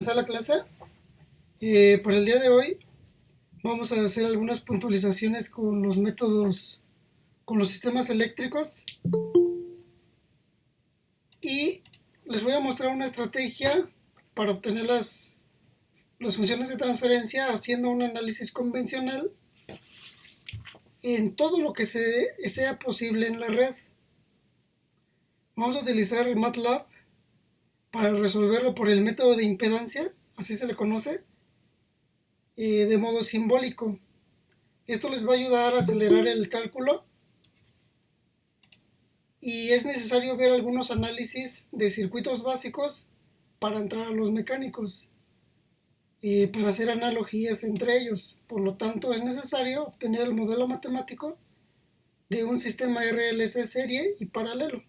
empezar la clase. Para el día de hoy vamos a hacer algunas puntualizaciones con los métodos, con los sistemas eléctricos y les voy a mostrar una estrategia para obtener las funciones de transferencia haciendo un análisis convencional en todo lo que sea posible en la red. Vamos a utilizar MATLAB para resolverlo por el método de impedancia, así se le conoce, de modo simbólico. Esto les va a ayudar a acelerar el cálculo y es necesario ver algunos análisis de circuitos básicos para entrar a los mecánicos, para hacer analogías entre ellos. Por lo tanto, es necesario obtener el modelo matemático de un sistema RLC serie y paralelo.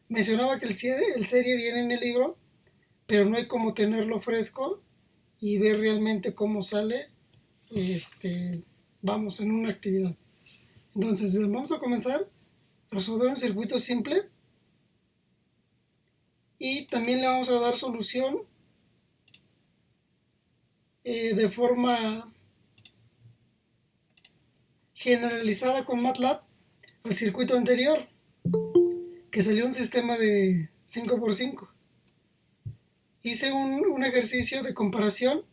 Mencionaba que el serie viene en el libro, pero no hay como tenerlo fresco y ver realmente cómo sale, vamos, en una actividad. Entonces, vamos a comenzar a resolver un circuito simple y también le vamos a dar solución de forma generalizada con MATLAB al circuito anterior, que salió un sistema de 5x5. Hice un ejercicio de comparación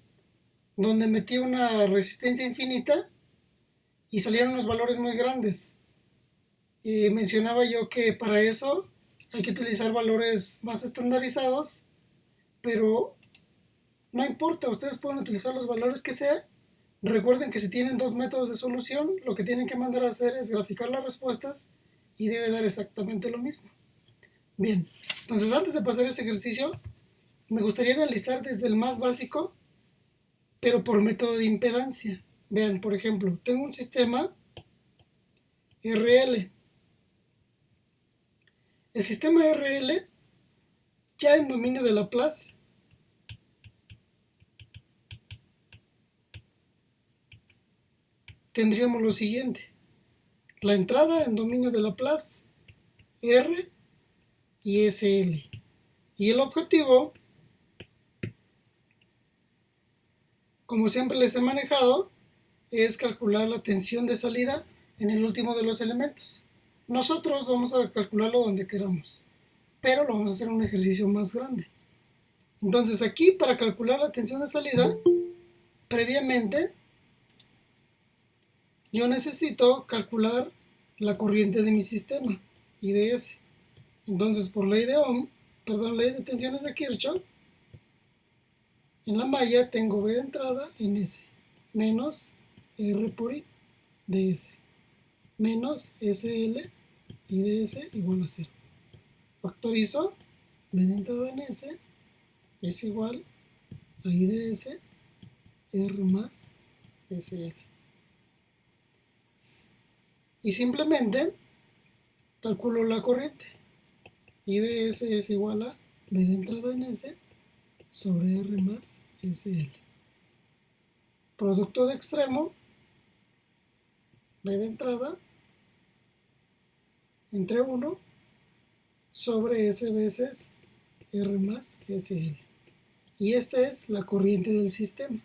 donde metí una resistencia infinita y salieron unos valores muy grandes. Mencionaba yo que para eso hay que utilizar valores más estandarizados, pero no importa, ustedes pueden utilizar los valores que sea. Recuerden que si tienen dos métodos de solución, lo que tienen que mandar a hacer es graficar las respuestas y debe dar exactamente lo mismo. Bien, entonces antes de pasar ese ejercicio, me gustaría analizar desde el más básico, pero por método de impedancia. Vean, por ejemplo, tengo un sistema RL. El sistema RL, ya en dominio de Laplace, tendríamos lo siguiente. La entrada en dominio de Laplace, R y SL. Y el objetivo, como siempre les he manejado, es calcular la tensión de salida en el último de los elementos. Nosotros vamos a calcularlo donde queramos, pero lo vamos a hacer en un ejercicio más grande. Entonces aquí, para calcular la tensión de salida, previamente yo necesito calcular la corriente de mi sistema, IDS. Entonces, por ley de Ohm, ley de tensiones de Kirchhoff, en la malla tengo V de entrada en S, menos R por I de S, menos SL I de S igual a 0. Factorizo V de entrada en S es igual a I de S R más SL. Y simplemente calculo la corriente. I de S es igual a V de entrada en S sobre R más SL. Producto de extremo, V de entrada entre 1 sobre S veces R más SL. Y esta es la corriente del sistema.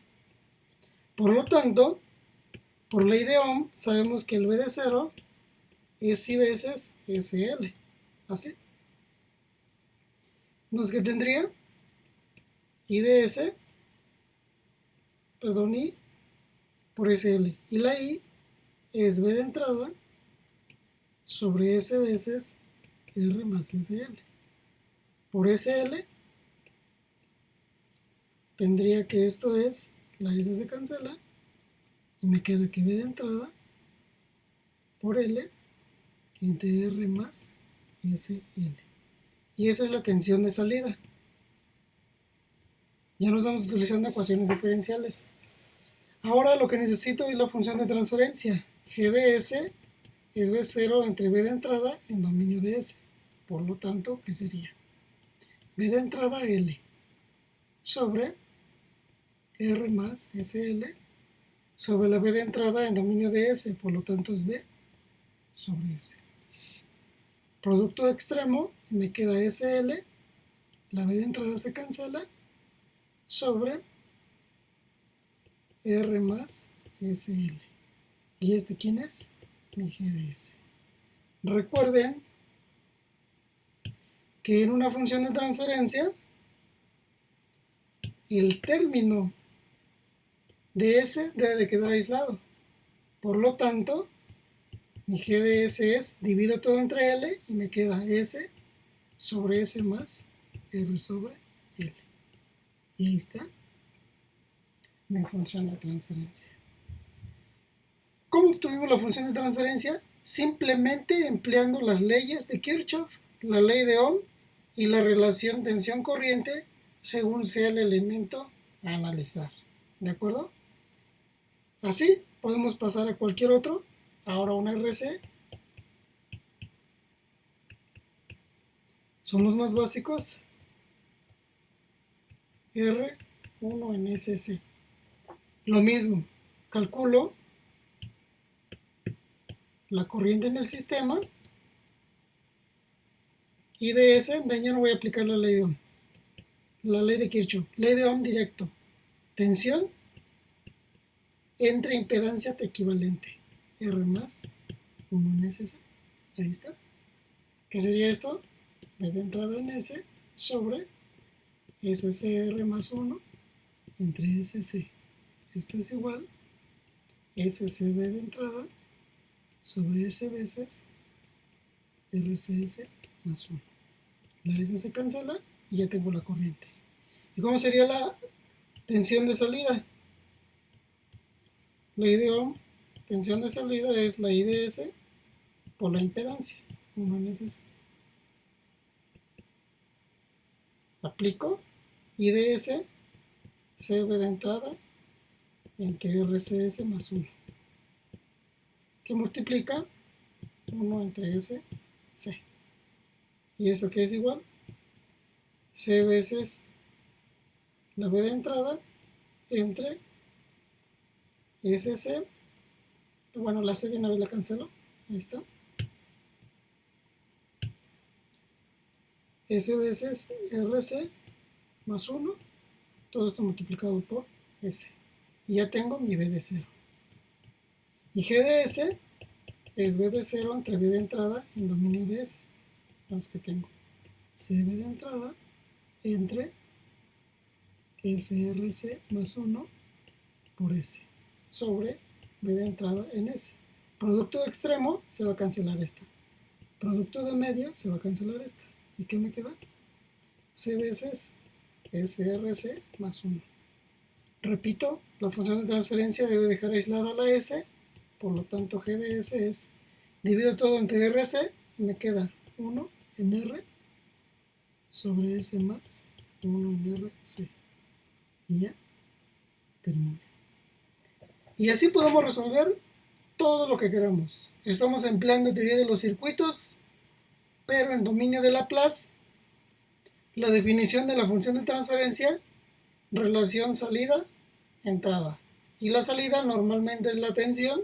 Por lo tanto, por ley de Ohm, sabemos que el V de 0 es I veces SL. Así. Entonces, ¿qué tendría? I de S, perdón, I por SL. Y la I es V de entrada sobre S veces R más SL. Por SL tendría que esto es, la S se cancela y me queda que V de entrada por L entre R más SL. Y esa es la tensión de salida. Ya no estamos utilizando ecuaciones diferenciales. Ahora lo que necesito es la función de transferencia. G de S es V0 entre V de entrada en dominio de S. Por lo tanto, ¿qué sería? V de entrada L sobre R más SL sobre la V de entrada en dominio de S. Por lo tanto, es V sobre S. Producto extremo, me queda SL, la V de entrada se cancela, sobre R más SL. ¿Y este quién es? Mi GDS. Recuerden que en una función de transferencia el término de S debe de quedar aislado. Por lo tanto, mi GDS es, divido todo entre L y me queda S sobre S más R sobre L. Y ahí está mi función de transferencia. ¿Cómo obtuvimos la función de transferencia? Simplemente empleando las leyes de Kirchhoff, la ley de Ohm y la relación tensión-corriente según sea el elemento a analizar. ¿De acuerdo? Así podemos pasar a cualquier otro. Ahora un RC. Son los más básicos. R1 en SC. Lo mismo, calculo la corriente en el sistema y de ese, ven, ya no voy a aplicar la ley de Ohm, la ley de Kirchhoff, ley de Ohm directo, tensión entre impedancia equivalente, R más 1 en SC, ahí está. ¿Qué sería esto? B de entrada en S sobre SCR más 1 entre SC. Esto es igual SCB de entrada sobre S veces RCS más 1. La S se cancela y ya tengo la corriente. ¿Y cómo sería la tensión de salida? Ley de Ohm, tensión de salida es la I de S por la impedancia, 1 en SC. Aplico I de S, CB de entrada, entre RCS más 1, que multiplica 1 entre S, C. ¿Y esto qué es igual? C veces la B de entrada entre SC, bueno, la C de una vez la cancelo, ahí está. S veces RC más 1, todo esto multiplicado por S. Y ya tengo mi B de 0. Y G de S es B de 0 entre B de entrada en dominio de S. Entonces, ¿qué tengo? CB de entrada entre SRC más 1 por S sobre B de entrada en S. Producto de extremo se va a cancelar esta. Producto de medio se va a cancelar esta. ¿Y qué me queda? C veces SRC más 1. Repito, la función de transferencia debe dejar aislada la S, por lo tanto G de S es, divido todo entre RC y me queda 1 en R sobre S más 1 en RC. Y ya termina. Y así podemos resolver todo lo que queramos. Estamos empleando teoría de los circuitos, pero en dominio de Laplace, la definición de la función de transferencia, relación salida-entrada. Y la salida normalmente es la tensión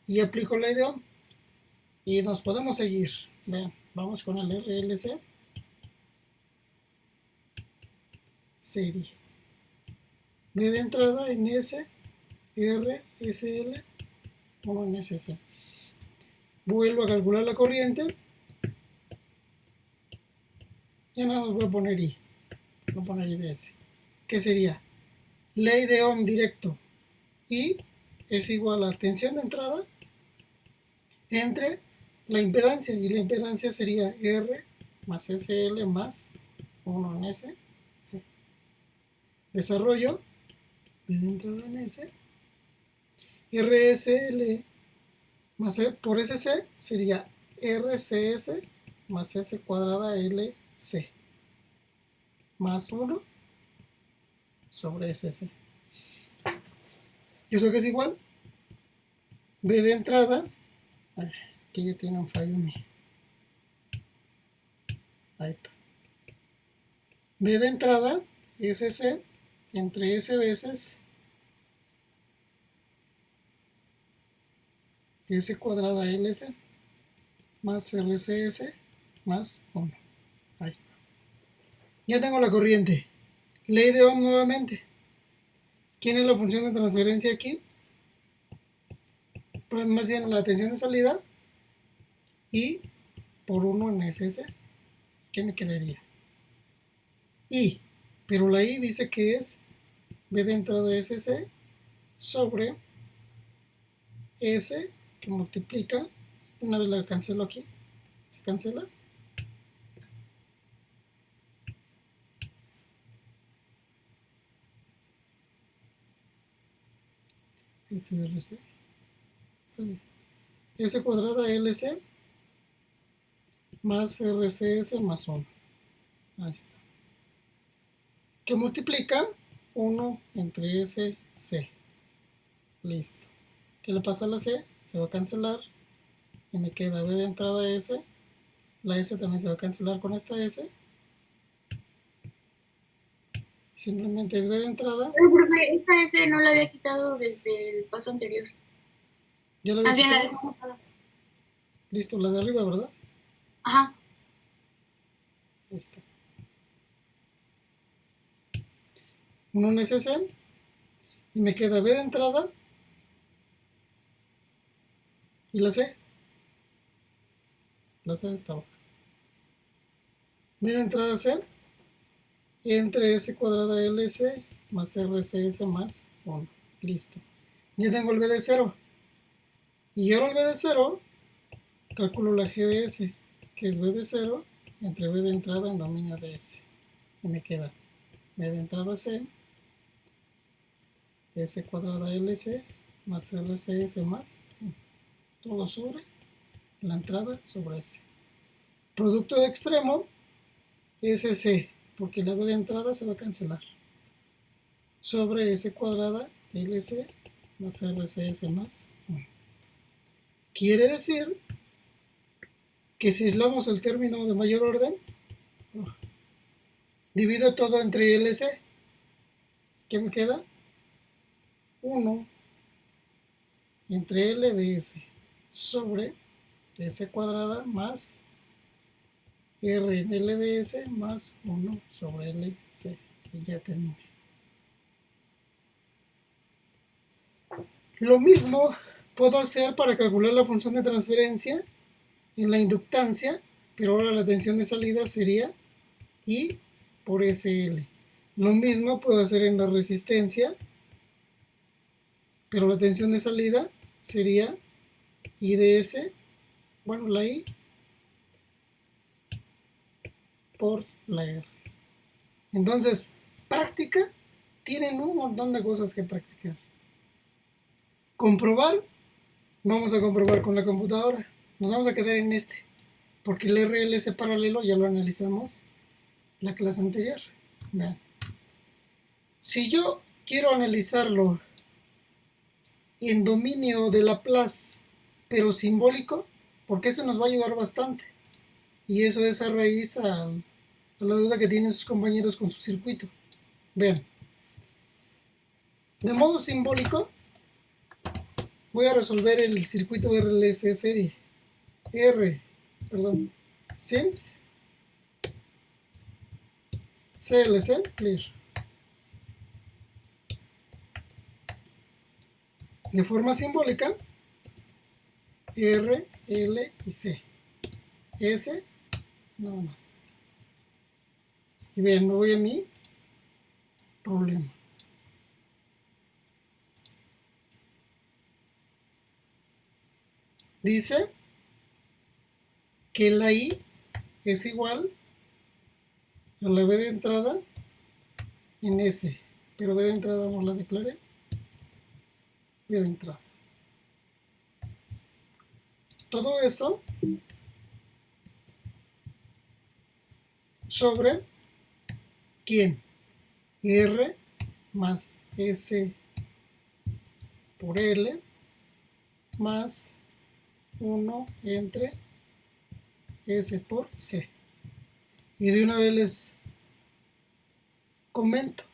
y aplico la ley de Ohm. Y nos podemos seguir. Vean, vamos con el RLC. Serie. B de entrada en S, R, SL, 1 en SC. Vuelvo a calcular la corriente. Ya nada más voy a poner I. Voy a poner I de S. ¿Qué sería? Ley de Ohm directo. I es igual a tensión de entrada entre la impedancia. Y la impedancia sería R más SL más 1 en S. Sí. Desarrollo. B de entrada en S. RSL más E por SC sería RCS más S cuadrada LC más 1 sobre SC. ¿Y eso qué es igual? B de entrada, aquí ya tiene un fallo mi iPad. B de entrada, SC entre S veces S cuadrada LC más RCS más 1. Ahí está. Ya tengo la corriente. Ley de Ohm nuevamente. ¿Quién es la función de transferencia aquí? Pues más bien la tensión de salida y por 1 en SS. ¿Qué me quedaría? I. Pero la I dice que es B de entrada SC sobre S que multiplica. Una vez la cancelo aquí. Se cancela. SRC. Está bien. S cuadrada LC más RCS más 1. Ahí está. Que multiplica 1 entre S, C. Listo. ¿Qué le pasa a la C? Se va a cancelar y me queda B de entrada S. La S también se va a cancelar con esta S. Simplemente es B de entrada. Pero, profe, esta S no la había quitado desde el paso anterior. Ya lo había Más bien la quitado. dejamos toda. Listo, la de arriba, ¿verdad? Ajá. Ahí está. 1 en SS. Y me queda B de entrada. Y la C. La C está abajo. B de entrada C. Entre S cuadrada LC más RCS más 1. Listo. Ya tengo el B de 0. Y ahora el B de 0, calculo la G de S, que es B de 0 entre B de entrada en dominio de S. Y me queda B de entrada C, S cuadrada LC más RCS más todo sobre la entrada sobre S. Producto de extremo, SC, porque la B de entrada se va a cancelar. Sobre S cuadrada LC más RCS más 1. Quiere decir que si aislamos el término de mayor orden, divido todo entre LC. ¿Qué me queda? 1 entre L de S sobre S cuadrada más R en L de S más 1 sobre LC. Y ya terminé. Lo mismo puedo hacer para calcular la función de transferencia en la inductancia, pero ahora la tensión de salida sería I por SL. Lo mismo puedo hacer en la resistencia, pero la tensión de salida sería I de S, bueno, la I por la R. Entonces, práctica, tienen un montón de cosas que practicar. Comprobar, vamos a comprobar con la computadora. Nos vamos a quedar en este, porque el RLC paralelo ya lo analizamos la clase anterior. Vean. Si yo quiero analizarlo en dominio de Laplace, pero simbólico, porque eso nos va a ayudar bastante. Y eso es a raíz a la duda que tienen sus compañeros con su circuito. Vean. De modo simbólico, voy a resolver el circuito RLC serie. Sims, CLC, clear. De forma simbólica, R, L y C. S, nada más. Y vean, me voy a mi problema. Dice que la I es igual a la B de entrada en S, pero B de entrada no la declaré. B de entrada. Todo eso sobre ¿quién? R más S por L más 1 entre S por C. Y de una vez les comento,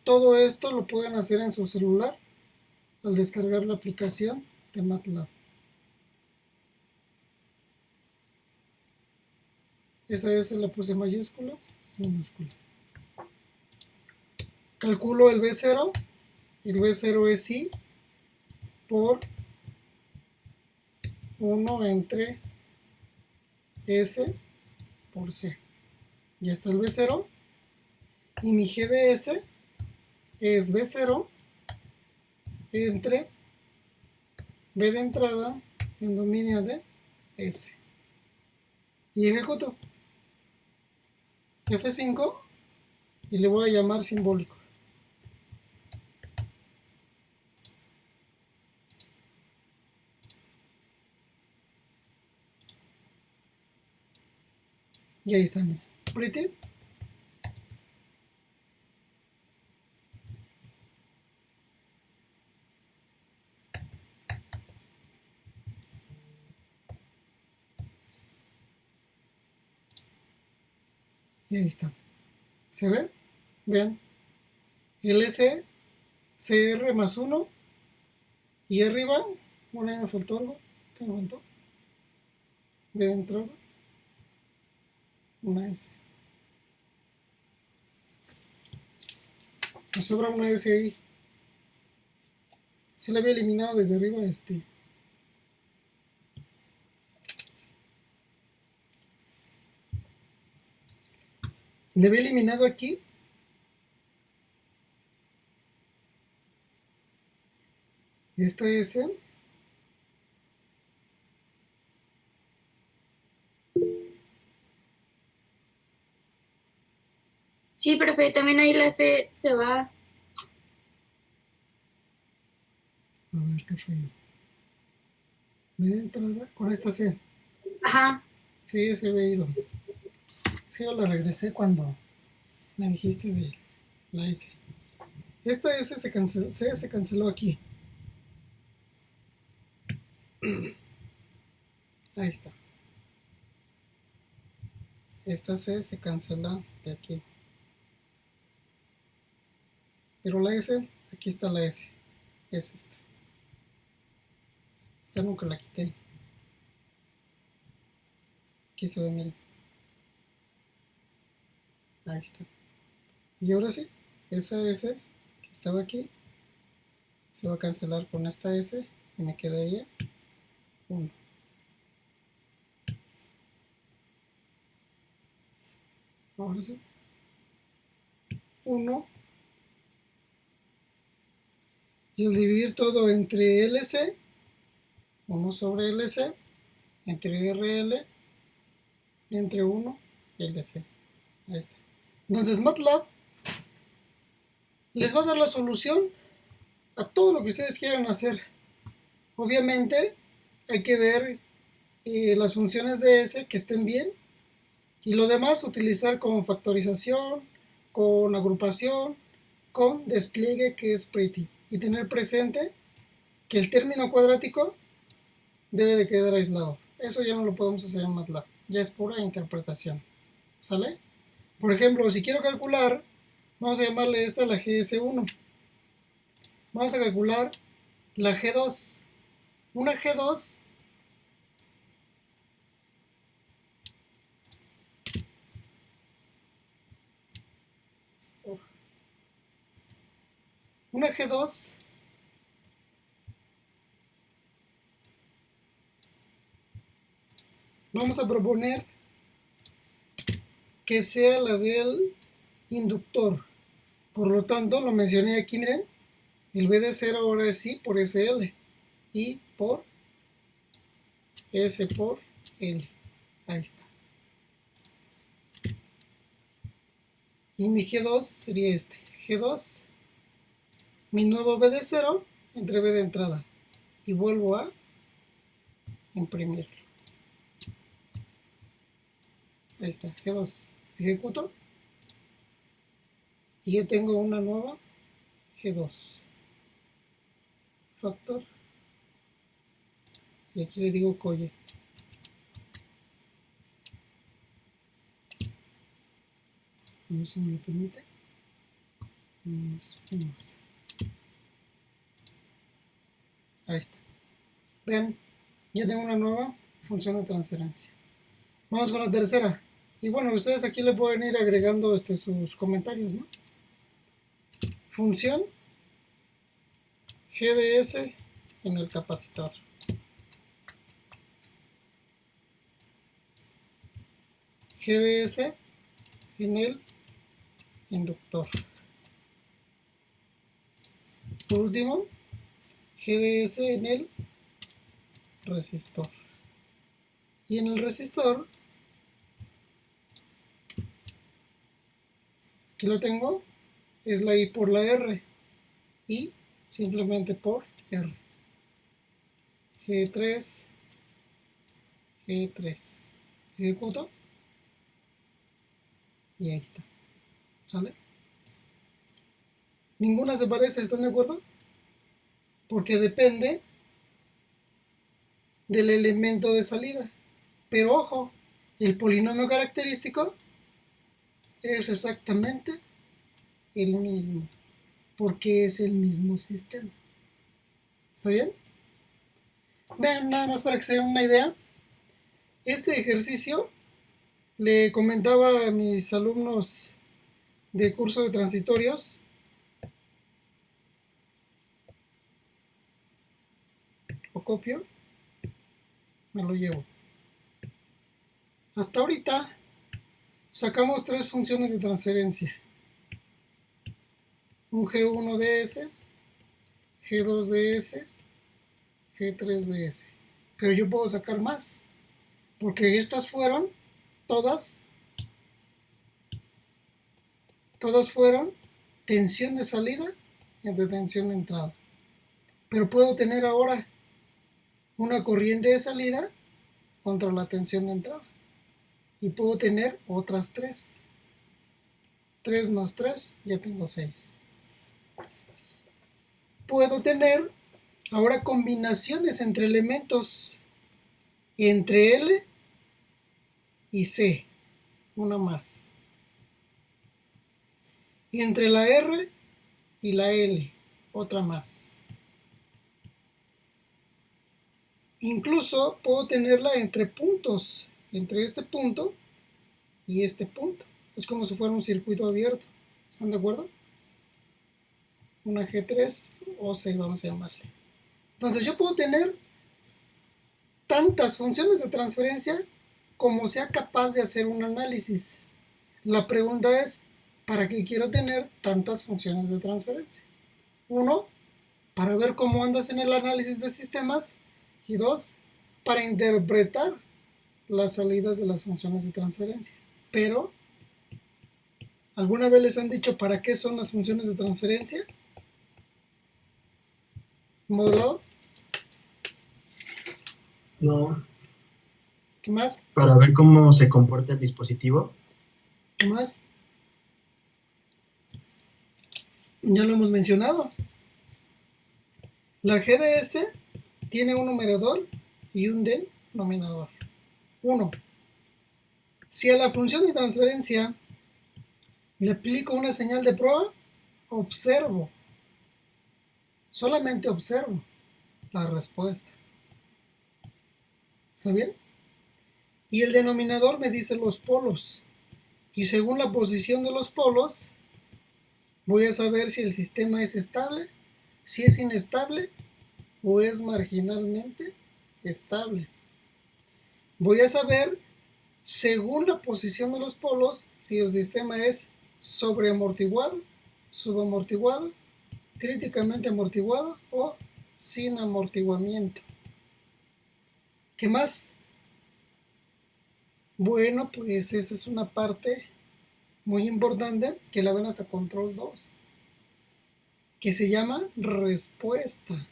todo esto lo pueden hacer en su celular al descargar la aplicación de MATLAB. Esa S la puse mayúscula, es minúscula. calculo el B0. El B0 es I por 1 entre S por C. Ya está el B0. Y mi G de S es B0 entre B de entrada en dominio de S. Y ejecuto F5 y le voy a llamar simbólico. Y ahí está, pretty. Y ahí está. ¿Se ve? Vean. El S, CR más 1. Y arriba, bueno, ahí me faltó algo. ¿Qué me faltó? B de entrada. Una S. Me sobra una S ahí. Se la había eliminado desde arriba Le había eliminado aquí. Esta S. Sí, profe, también ahí la C se va. A ver, ¿qué fue? B de entrada con esta C. Ajá. Sí, se había ido. Sí, yo la regresé cuando me dijiste de la S. Esta S se canceló aquí. Ahí está. Esta C se cancela de aquí. Pero la S, aquí está la S. Es esta. Esta nunca la quité. Aquí se ve, miren. Ahí está. Y ahora sí, esa S que estaba aquí se va a cancelar con esta S y me queda ella 1. Ahora sí. 1. Y al dividir todo entre LC, 1 sobre LC, entre RL, entre 1 y LC. Ahí está. Entonces MATLAB les va a dar la solución a todo lo que ustedes quieran hacer. Obviamente hay que ver las funciones de S que estén bien y lo demás utilizar con factorización, con agrupación, con despliegue, que es pretty, y tener presente que el término cuadrático debe de quedar aislado. Eso ya no lo podemos hacer en MATLAB, ya es pura interpretación. ¿Sale? Por ejemplo, si quiero calcular, vamos a llamarle esta la GS1. Vamos a calcular la G2. Una G2 una G2 vamos a proponer que sea la del inductor. Por lo tanto, lo mencioné aquí, miren, el B de 0 ahora es I por SL, I por S por L. Ahí está. Y mi G2 sería este. G2, mi nuevo B de 0 entre B de entrada. Y vuelvo a imprimirlo. Ahí está, G2. Ejecuto. Y ya tengo una nueva G2. Factor. Y aquí le digo colle. No sé si me lo permite. Ahí está. Vean, ya tengo una nueva función de transferencia. Vamos con la tercera. Y bueno, ustedes aquí le pueden ir agregando sus comentarios, ¿no? función GDS en el capacitor. GDS en el inductor. Por último, GDS en el resistor. Y en el resistor, aquí lo tengo, es la I por la R. Y simplemente por R. G3, G3. Ejecuto. Y ahí está. ¿Sale? Ninguna se parece, ¿están de acuerdo? Porque depende del elemento de salida. Pero ojo, el polinomio característico es exactamente el mismo, porque es el mismo sistema. ¿Está bien? Vean, nada más para que se den una idea. Este ejercicio le comentaba a mis alumnos de curso de transitorios. Lo copio, me lo llevo. Hasta ahorita sacamos tres funciones de transferencia. Un G1ds, G2ds, G3ds. Pero yo puedo sacar más, porque estas fueron todas fueron tensión de salida entre tensión de entrada. Pero puedo tener ahora una corriente de salida contra la tensión de entrada. Y puedo tener otras tres. 3 más 3, ya tengo 6. Puedo tener ahora combinaciones entre elementos, entre L y C, una más. Y entre la R y la L, otra más. Incluso puedo tenerla entre puntos, entre este punto y este punto. Es como si fuera un circuito abierto. ¿Están de acuerdo? Una G3 o C, vamos a llamarle. Entonces yo puedo tener tantas funciones de transferencia como sea capaz de hacer un análisis. La pregunta es, ¿para qué quiero tener tantas funciones de transferencia? Uno, para ver cómo andas en el análisis de sistemas. Y dos, para interpretar las salidas de las funciones de transferencia. Pero, ¿alguna vez les han dicho para qué son las funciones de transferencia? ¿Modelado? No. ¿Qué más? Para ver cómo se comporta el dispositivo. ¿Qué más? Ya lo hemos mencionado. La GDS tiene un numerador y un denominador. 1. Si a la función de transferencia le aplico una señal de prueba, observo, solamente observo la respuesta. ¿Está bien? Y el denominador me dice los polos. Y según la posición de los polos, voy a saber si el sistema es estable, si es inestable o es marginalmente estable. Voy a saber, según la posición de los polos, si el sistema es sobreamortiguado, subamortiguado, críticamente amortiguado o sin amortiguamiento. ¿Qué más? Bueno, pues esa es una parte muy importante que la ven hasta control 2, que se llama respuesta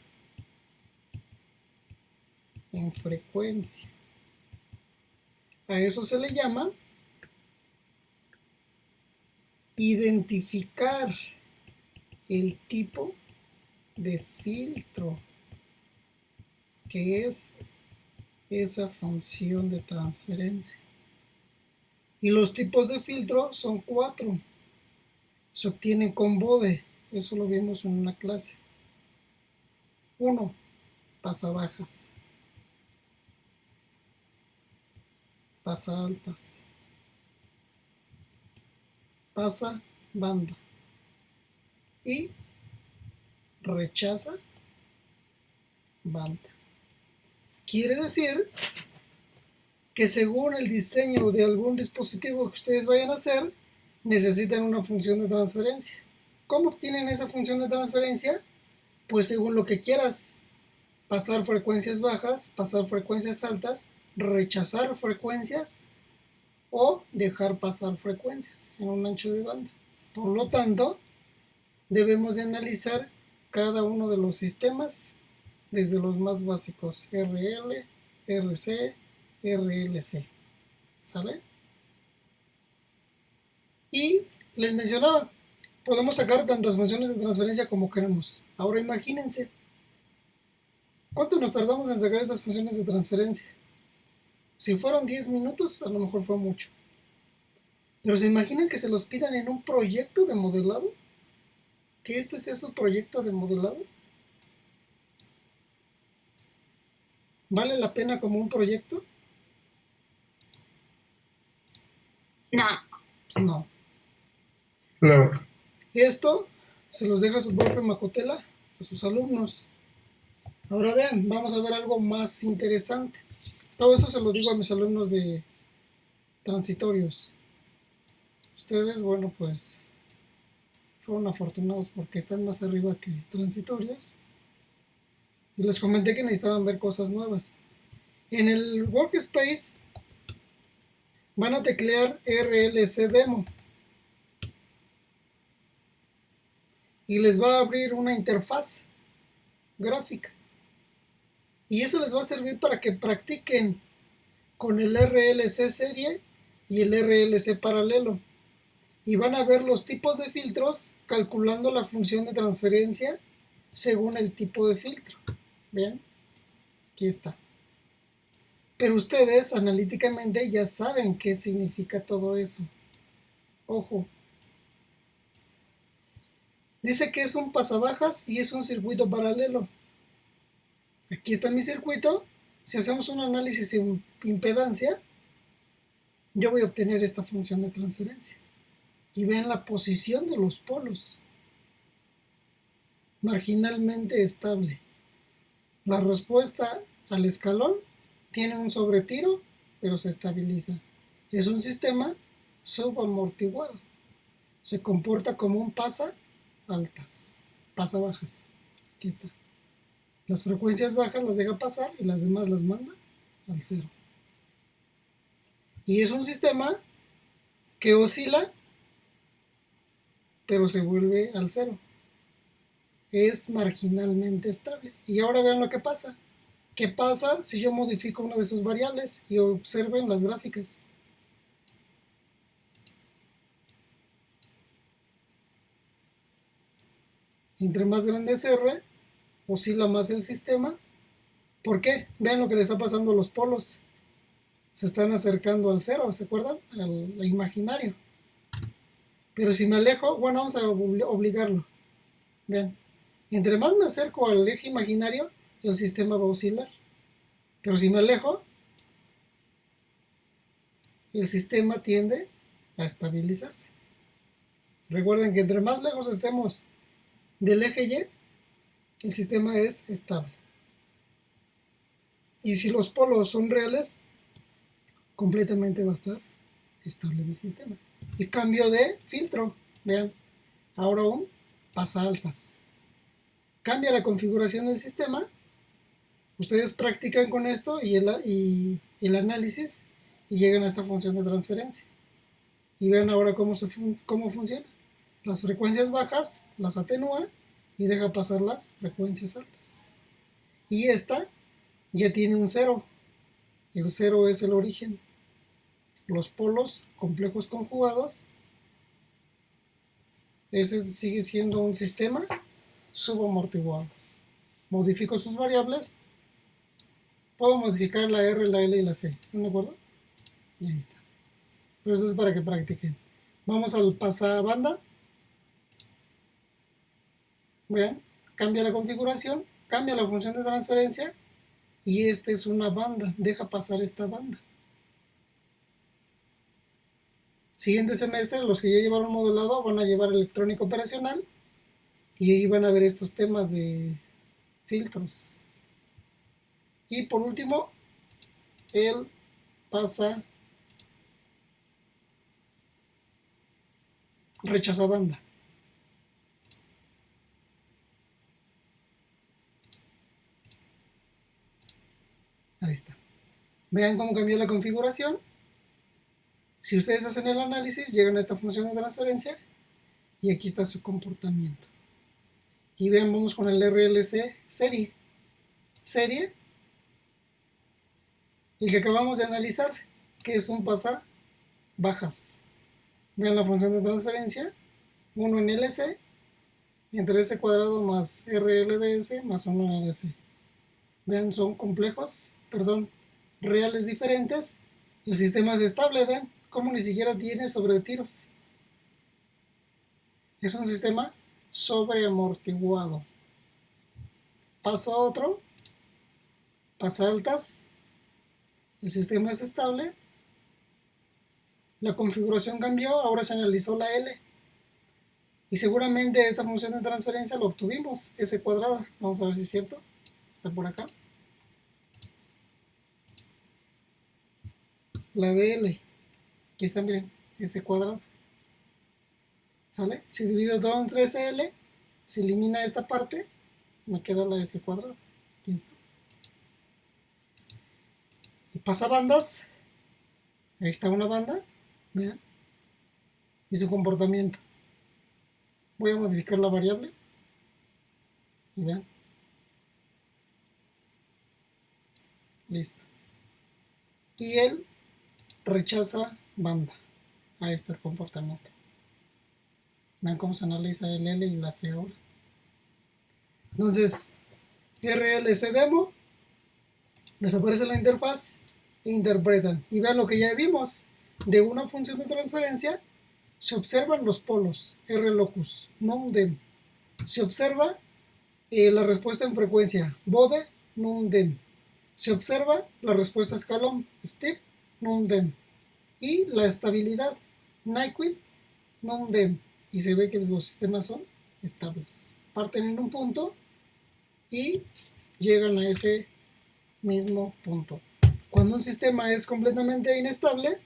en frecuencia. A eso se le llama identificar el tipo de filtro que es esa función de transferencia. Y los tipos de filtro son 4. Se obtienen con Bode, eso lo vimos en una clase. 1. Pasabajas. Pasa altas. Pasa banda. y rechaza banda. Quiere decir que según el diseño de algún dispositivo que ustedes vayan a hacer, necesitan una función de transferencia. ¿Cómo obtienen esa función de transferencia? Pues según lo que quieras. Pasar frecuencias bajas, pasar frecuencias altas, rechazar frecuencias o dejar pasar frecuencias en un ancho de banda. Por lo tanto, debemos de analizar cada uno de los sistemas desde los más básicos, RL, RC, RLC. ¿Sale? Y les mencionaba, podemos sacar tantas funciones de transferencia como queremos. Ahora imagínense, ¿cuánto nos tardamos en sacar estas funciones de transferencia? Si fueron 10 minutos, a lo mejor fue mucho. Pero ¿se imaginan que se los pidan en un proyecto de modelado? ¿Que este sea su proyecto de modelado? ¿Vale la pena como un proyecto? No. Pues no. No. Esto se los deja su profe Macotela a sus alumnos. Ahora vean, vamos a ver algo más interesante. Todo eso se lo digo a mis alumnos de transitorios. Ustedes, bueno, pues fueron afortunados porque están más arriba que transitorios. Y les comenté que necesitaban ver cosas nuevas. En el Workspace van a teclear RLC Demo. Y les va a abrir una interfaz gráfica. Y eso les va a servir para que practiquen con el RLC serie y el RLC paralelo. Y van a ver los tipos de filtros calculando la función de transferencia según el tipo de filtro. Vean, aquí está. Pero ustedes analíticamente ya saben qué significa todo eso. Ojo. Dice que es un pasabajas y es un circuito paralelo. Aquí está mi circuito. Si hacemos un análisis en impedancia, yo voy a obtener esta función de transferencia. Y vean la posición de los polos. Marginalmente estable. La respuesta al escalón tiene un sobretiro, pero se estabiliza. Es un sistema subamortiguado. Se comporta como un pasa altas, pasa bajas. Aquí está. Las frecuencias bajas las deja pasar y las demás las manda al cero. Y es un sistema que oscila, pero se vuelve al cero. Es marginalmente estable. Y ahora vean lo que pasa. ¿Qué pasa si yo modifico una de sus variables? Y observen las gráficas. Entre más grande es R, oscila más el sistema. ¿Por qué? Vean lo que le está pasando a los polos. Se están acercando al cero, ¿se acuerdan? Al imaginario. Pero si me alejo, bueno, vamos a obligarlo. Vean, entre más me acerco al eje imaginario, el sistema va a oscilar. Pero si me alejo, el sistema tiende a estabilizarse. Recuerden que entre más lejos estemos del eje Y, el sistema es estable. Y si los polos son reales, completamente va a estar estable mi sistema. Y cambio de filtro. Vean, ahora un pasa altas. Cambia la configuración del sistema. Ustedes practican con esto y el análisis y llegan a esta función de transferencia. Y vean ahora cómo funciona. Las frecuencias bajas las atenúa y deja pasar las frecuencias altas. Y esta ya tiene un cero. El cero es el origen. Los polos complejos conjugados. Ese sigue siendo un sistema subamortiguado. Modifico sus variables. Puedo modificar la R, la L y la C. ¿Están de acuerdo? Y ahí está. Pero esto es para que practiquen. Vamos al pasabanda. Vean, cambia la configuración, cambia la función de transferencia y esta es una banda. Deja pasar esta banda. Siguiente semestre, los que ya llevaron modelado van a llevar electrónica operacional Y ahí van a ver estos temas de filtros. Y por último, el pasa rechaza banda. Ahí está. Vean cómo cambió la configuración. Si ustedes hacen el análisis, llegan a esta función de transferencia y aquí está su comportamiento. Y vean, vamos con el RLC serie. Serie, el que acabamos de analizar, que es un pasa bajas. Vean la función de transferencia, 1 en LC, entre S cuadrado más RLDS más 1 en LC. Vean, son complejos, reales diferentes. El sistema es estable, vean, como ni siquiera tiene sobretiros. Es un sistema sobreamortiguado. Paso a otro, pasa altas, el sistema es estable, la configuración cambió, ahora se analizó la L. Y seguramente esta función de transferencia lo obtuvimos, S cuadrada. Vamos a ver si es cierto. Está por acá. La de L. Aquí está, miren, S cuadrada. ¿Sale? Si divido todo entre SL, se elimina esta parte, me queda la S cuadrada. Aquí está. Y pasa bandas. Ahí está una banda. Vean. Y su comportamiento. Voy a modificar la variable. Y vean. Listo. Y él rechaza banda. Ahí está el comportamiento. Vean cómo se analiza el L y la C ahora. Entonces, RLC demo, les aparece la interfaz e interpretan. Y vean lo que ya vimos. De una función de transferencia se observan los polos, R locus, num dem. Se observa la respuesta en frecuencia, bode, num dem. Se observa la respuesta escalón, step, num dem. Y la estabilidad, Nyquist, num dem. Y se ve que los sistemas son estables. Parten en un punto y llegan a ese mismo punto. Cuando un sistema es completamente inestable,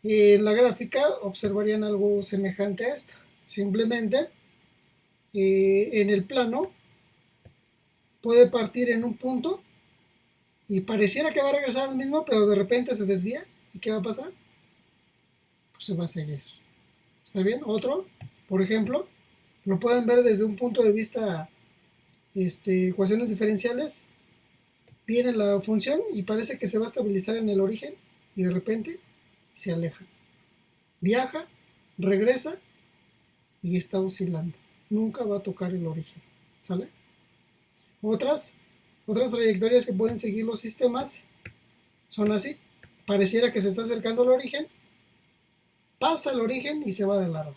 en la gráfica observarían algo semejante a esto. Simplemente en el plano puede partir en un punto y pareciera que va a regresar al mismo, pero de repente se desvía. ¿Y qué va a pasar? Pues se va a seguir. ¿Está bien? Otro, por ejemplo, lo pueden ver desde un punto de vista ecuaciones diferenciales. Viene la función y parece que se va a estabilizar en el origen y de repente se aleja. Viaja, regresa y está oscilando. Nunca va a tocar el origen. ¿Sale? Otras trayectorias que pueden seguir los sistemas son así. Pareciera que se está acercando al origen, pasa el origen y se va de largo.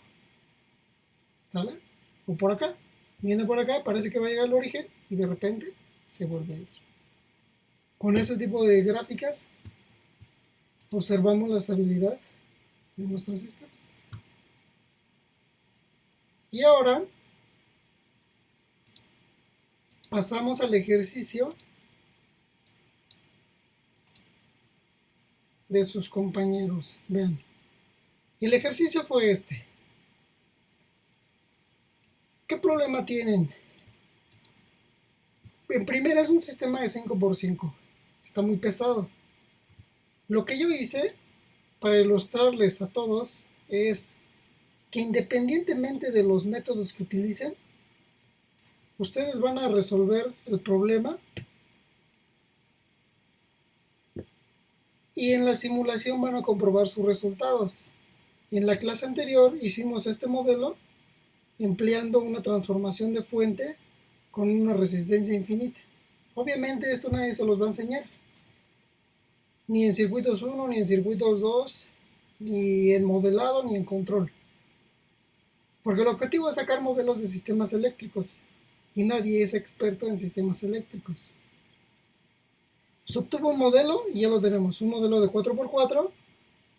¿Sale? O por acá. Viene por acá, parece que va a llegar al origen y de repente se vuelve a ir. Con ese tipo de gráficas observamos la estabilidad de nuestros sistemas. Y ahora pasamos al ejercicio de sus compañeros. Vean. El ejercicio fue este. ¿Qué problema tienen? En primera es un sistema de 5x5. Está muy pesado. Lo que yo hice para ilustrarles a todos es que independientemente de los métodos que utilicen, ustedes van a resolver el problema y en la simulación van a comprobar sus resultados. En la clase anterior hicimos este modelo empleando una transformación de fuente con una resistencia infinita. Obviamente esto nadie se los va a enseñar, ni en circuitos 1, ni en circuitos 2, ni en modelado, ni en control. Porque el objetivo es sacar modelos de sistemas eléctricos y nadie es experto en sistemas eléctricos. Se obtuvo un modelo y ya lo tenemos, un modelo de 4x4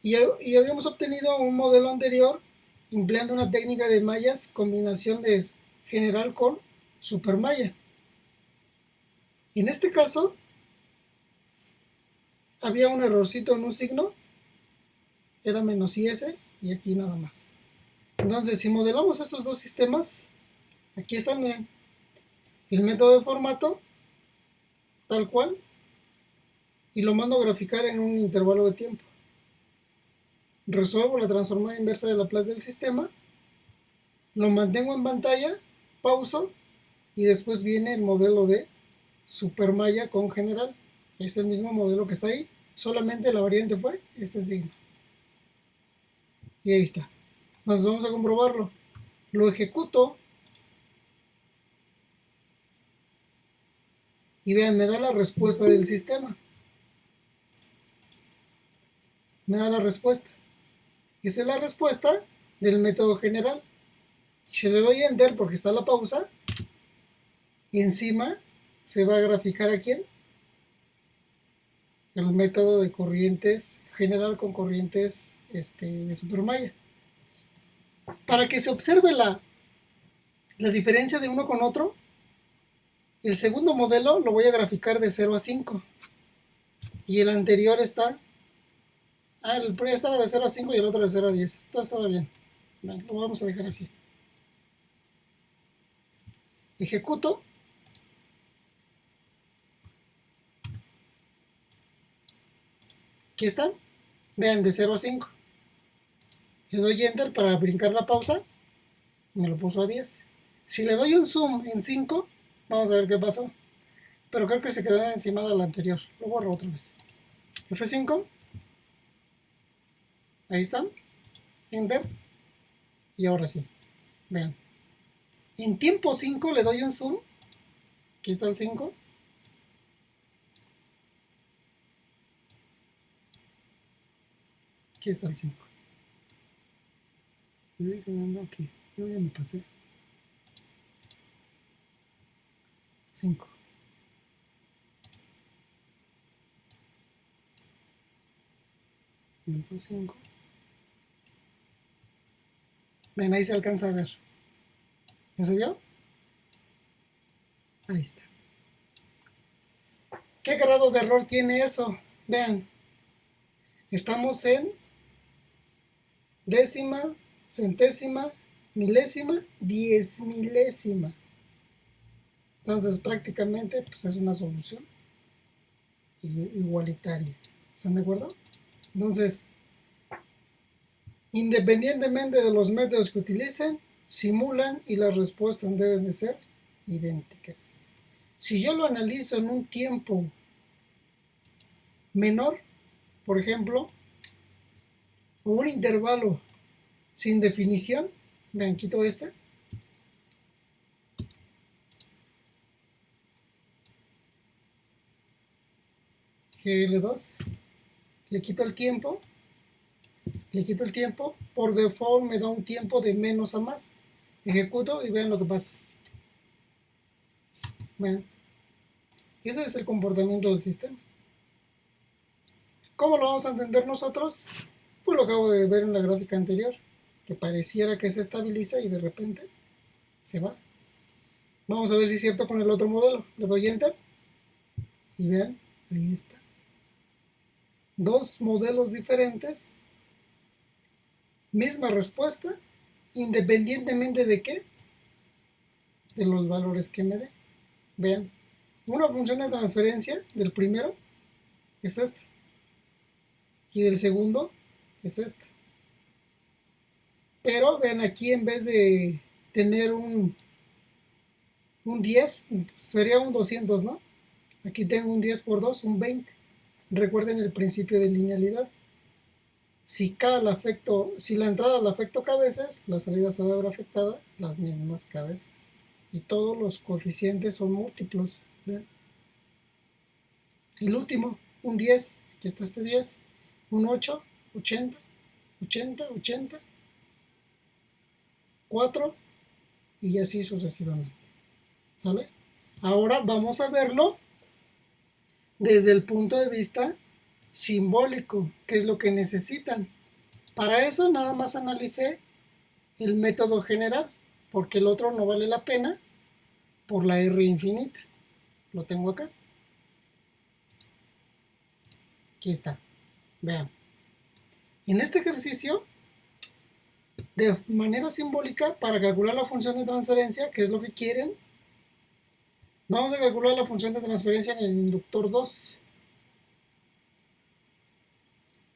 y habíamos obtenido un modelo anterior empleando una técnica de mallas, combinación de general con supermalla. En este caso, había un errorcito en un signo, era menos IS y aquí nada más. Entonces, si modelamos estos dos sistemas, aquí están, miren, el método de formato, tal cual, y lo mando a graficar en un intervalo de tiempo. Resuelvo la transformada inversa de Laplace del sistema, lo mantengo en pantalla, pauso, y después viene el modelo de supermalla con general. Es el mismo modelo que está ahí, solamente la variante fue este signo. Y ahí está. Entonces vamos a comprobarlo. Lo ejecuto y vean, me da la respuesta del sistema. Me da la respuesta. Esa es la respuesta del método general. Y si le doy enter porque está la pausa, y encima se va a graficar aquí el método de corrientes general con corrientes de supermalla. Para que se observe la diferencia de uno con otro, el segundo modelo lo voy a graficar de 0 a 5. Y el anterior está... el primero estaba de 0 a 5 y el otro de 0 a 10. Todo estaba bien. Bueno, lo vamos a dejar así. Ejecuto. Aquí están. Vean, de 0 a 5. Le doy enter para brincar la pausa. Me lo puso a 10. Si le doy un zoom en 5, vamos a ver qué pasó. Pero creo que se quedó encima de la anterior. Lo borro otra vez. F5. Ahí está. Enter. Y ahora sí. Vean. En tiempo 5 le doy un zoom. Aquí está el 5. Aquí está el 5. Aquí. Yo ya me pasé. 5. Tiempo 5. Ven, ahí se alcanza a ver. ¿Ya se vio? Ahí está. ¿Qué grado de error tiene eso? Vean. Estamos en décima, centésima, milésima, 10 milésima. Entonces prácticamente pues, es una solución igualitaria. ¿Están de acuerdo? Entonces, independientemente de los métodos que utilicen, simulan y las respuestas deben de ser idénticas. Si yo lo analizo en un tiempo menor, por ejemplo, o un intervalo sin definición, vean, quito este, GL2, le quito el tiempo, por default me da un tiempo de menos a más. Ejecuto y vean lo que pasa. Vean, ese es el comportamiento del sistema. ¿Cómo lo vamos a entender nosotros? Pues lo acabo de ver en la gráfica anterior, que pareciera que se estabiliza y de repente se va. Vamos a ver si es cierto con el otro modelo. Le doy enter y vean, ahí está. Dos modelos diferentes, misma respuesta, independientemente de qué, de los valores que me dé. Vean, una función de transferencia del primero es esta y del segundo es esta. Pero vean, aquí en vez de tener un 10, sería un 200, ¿no? Aquí tengo un 10 por 2, un 20. Recuerden el principio de linealidad. Si la entrada la afecto cabezas, la salida se va a ver afectada las mismas cabezas. Y todos los coeficientes son múltiplos. ¿Ven? El último, un 10, aquí está este 10, un 8, 80, 80, 80, 4 y así sucesivamente. ¿Sale? Ahora vamos a verlo desde el punto de vista simbólico, que es lo que necesitan. Para eso nada más analicé el método general. porque el otro no vale la pena por la R infinita. Lo tengo acá. Aquí está. Vean. En este ejercicio, de manera simbólica, para calcular la función de transferencia, que es lo que quieren, vamos a calcular la función de transferencia en el inductor 2.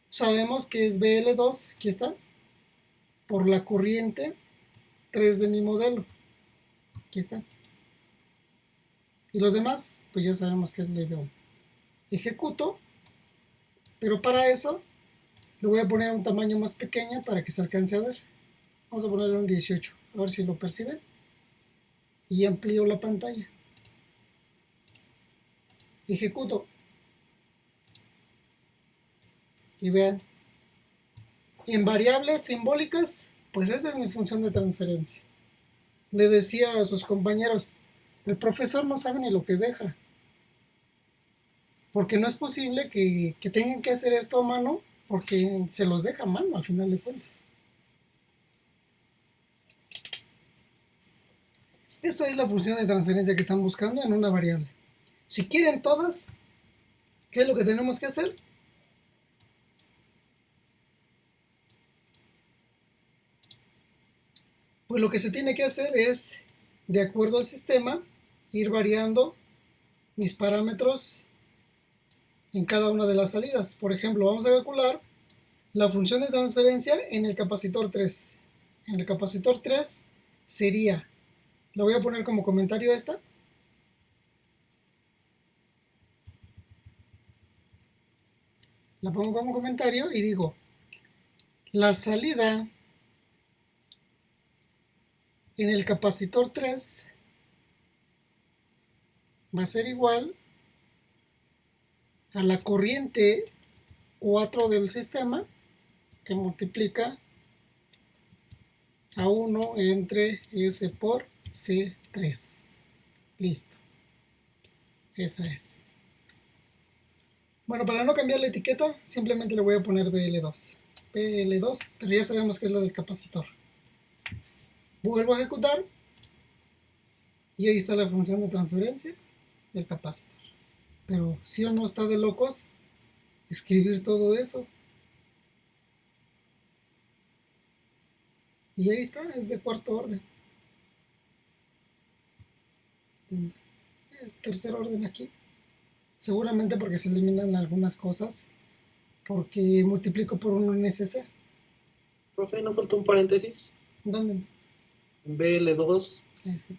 Sabemos que es BL2, aquí está, por la corriente 3 de mi modelo. Aquí está. Y lo demás, pues ya sabemos que es ley de Ohm. Ejecuto, pero para eso le voy a poner un tamaño más pequeño para que se alcance a ver. Vamos a ponerle un 18, a ver si lo perciben. Y amplío la pantalla. Ejecuto. Y vean. En variables simbólicas, pues esa es mi función de transferencia. Le decía a sus compañeros, el profesor no sabe ni lo que deja. Porque no es posible que tengan que hacer esto a mano, porque se los deja a mano al final de cuentas. Esa es la función de transferencia que están buscando en una variable. Si quieren todas, ¿qué es lo que tenemos que hacer? Pues lo que se tiene que hacer es, de acuerdo al sistema, ir variando mis parámetros en cada una de las salidas. Por ejemplo, vamos a calcular la función de transferencia en el capacitor 3. En el capacitor 3 sería, la voy a poner como comentario esta. La pongo como comentario y digo, la salida en el capacitor 3 va a ser igual a la corriente 4 del sistema que multiplica a 1 entre S por C3. Listo. Esa es. Bueno, para no cambiar la etiqueta, simplemente le voy a poner BL2. BL2, pero ya sabemos que es la del capacitor. Vuelvo a ejecutar. Y ahí está la función de transferencia del capacitor. Pero sí o no está de locos escribir todo eso. Y ahí está, es de cuarto orden. Es tercer orden aquí. Seguramente porque se eliminan algunas cosas. Porque multiplico por un NSC. Profe, ¿no faltó un paréntesis? ¿Dónde? BL2, Ahí, sí.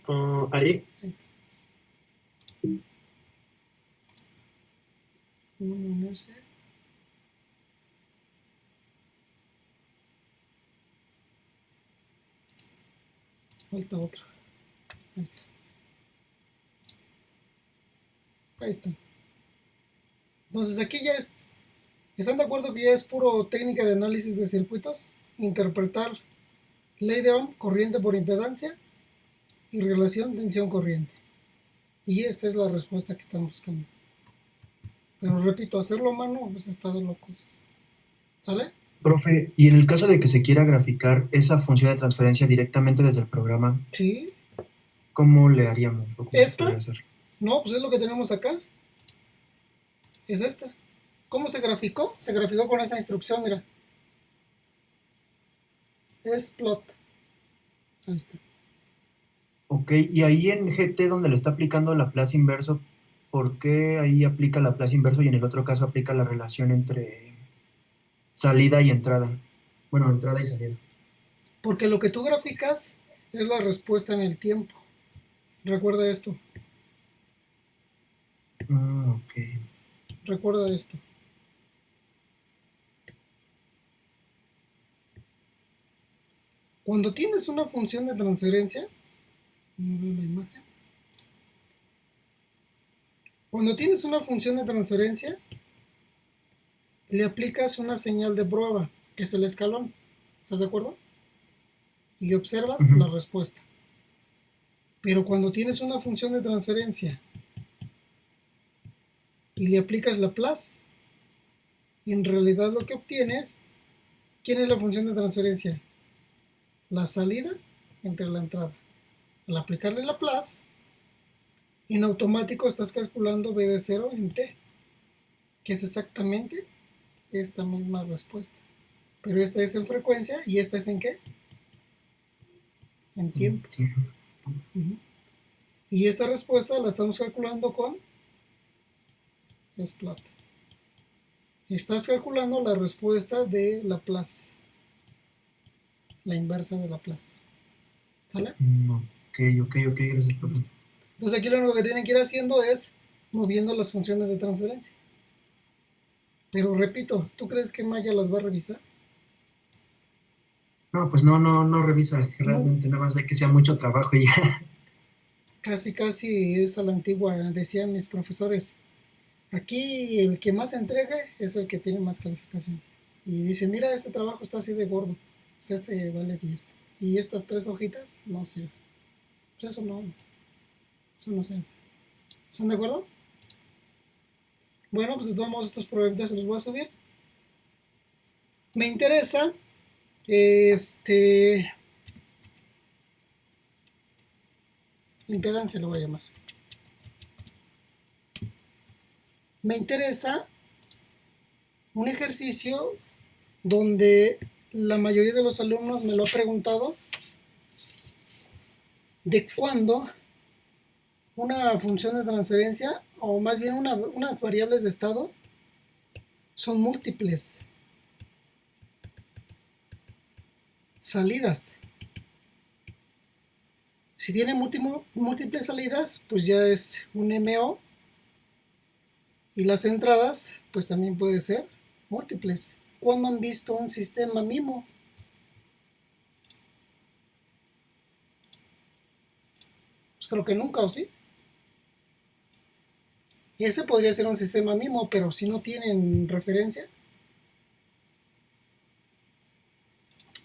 ahí. Ahí está. No sé. Falta otro. Ahí está. Ahí está. Entonces aquí ya es. ¿Están de acuerdo que ya es puro técnica de análisis de circuitos? Interpretar ley de Ohm, corriente por impedancia y relación tensión-corriente. Y esta es la respuesta que están buscando. Pero repito, hacerlo a mano pues está de locos. ¿Sale? Profe, y en el caso de que se quiera graficar esa función de transferencia directamente desde el programa, Sí. ¿cómo le haríamos? ¿O cómo se ¿Esta? podría hacer? No, pues es lo que tenemos acá. Es esta. ¿Cómo se graficó? Se graficó con esa instrucción, mira. Es plot. Ahí está. Ok, y ahí en GT donde le está aplicando Laplace inverso, ¿por qué ahí aplica Laplace inverso y en el otro caso aplica la relación entre salida y entrada? Bueno, entrada y salida. Porque lo que tú graficas es la respuesta en el tiempo. Recuerda esto. Ok. Recuerda esto. Cuando tienes una función de transferencia, no veo la imagen. Cuando tienes una función de transferencia, le aplicas una señal de prueba, que es el escalón. ¿Estás de acuerdo? Y observas la respuesta. Pero cuando tienes una función de transferencia y le aplicas Laplace, en realidad lo que obtienes, ¿quién es la función de transferencia? La salida entre la entrada. Al aplicarle Laplace, en automático estás calculando b de 0 en t, que es exactamente esta misma respuesta. Pero esta es en frecuencia y esta es en ¿qué? En tiempo. Uh-huh. Y esta respuesta la estamos calculando con plata. Estás calculando la respuesta de Laplace, la inversa de Laplace. ¿Sale? Ok, gracias, profe. Entonces aquí lo único que tienen que ir haciendo es moviendo las funciones de transferencia. Pero repito, ¿tú crees que Maya las va a revisar? No, pues no revisa, realmente nada más ve que sea mucho trabajo y ya. Casi es a la antigua, decían mis profesores. Aquí el que más entregue es el que tiene más calificación. Y dice, mira, este trabajo está así de gordo, pues este vale 10. Y estas 3 hojitas no sirven. Pues eso no se hace. ¿Están de acuerdo? Bueno, pues de todos modos estos problemitas se los voy a subir. Me interesa, impedancia lo voy a llamar. Me interesa un ejercicio donde la mayoría de los alumnos me lo ha preguntado, de cuándo una función de transferencia, o más bien unas variables de estado, son múltiples salidas. Si tiene múltiples salidas, pues ya es un MO. Y las entradas, pues también puede ser múltiples. ¿Cuándo han visto un sistema MIMO? Pues creo que nunca, ¿o sí? Ese podría ser un sistema MIMO, pero si no tienen referencia.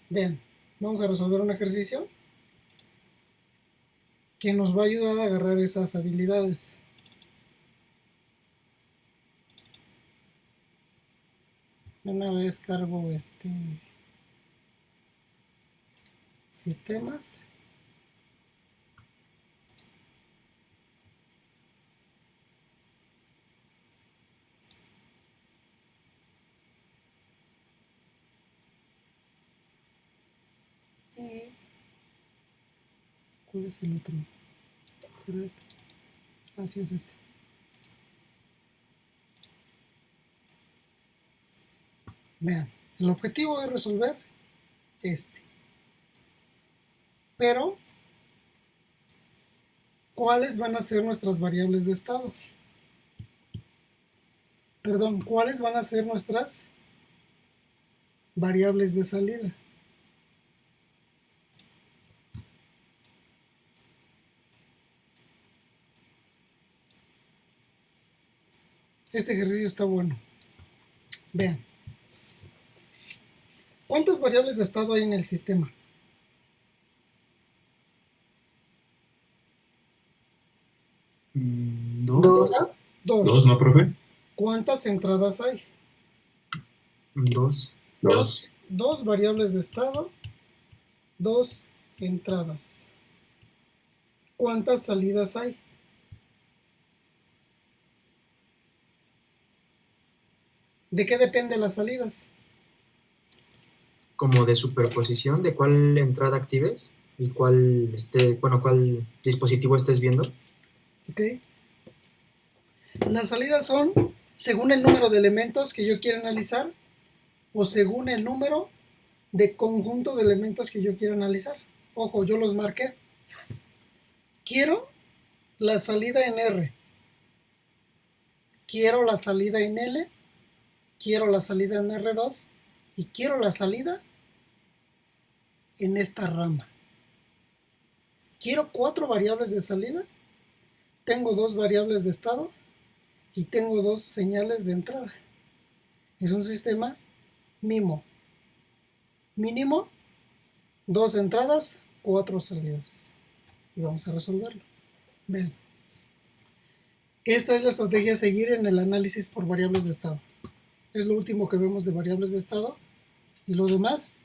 Vean, vamos a resolver un ejercicio que nos va a ayudar a agarrar esas habilidades. Una vez cargo sistemas. Y ¿cuál es el otro? ¿Será este? Así es este. Vean, el objetivo es resolver pero ¿cuáles van a ser nuestras variables de estado? Perdón, ¿cuáles van a ser nuestras variables de salida? Este ejercicio está bueno. Vean. ¿Cuántas variables de estado hay en el sistema? Dos. Dos, ¿no, profe? ¿Cuántas entradas hay? Dos. Dos variables de estado, 2 entradas. ¿Cuántas salidas hay? ¿De qué dependen las salidas? Como de superposición, de cuál entrada actives y cuál dispositivo estés viendo. Ok. Las salidas son según el número de elementos que yo quiero analizar o según el número de conjunto de elementos que yo quiero analizar. Ojo, yo los marqué. Quiero la salida en R. Quiero la salida en L. Quiero la salida en R2. Y quiero la salida en esta rama. Quiero 4 variables de salida. Tengo 2 variables de estado. Y tengo 2 señales de entrada. Es un sistema MIMO. Mínimo 2 entradas, 4 salidas. Y vamos a resolverlo. Vean. Esta es la estrategia a seguir en el análisis por variables de estado. Es lo último que vemos de variables de estado. Y lo demás,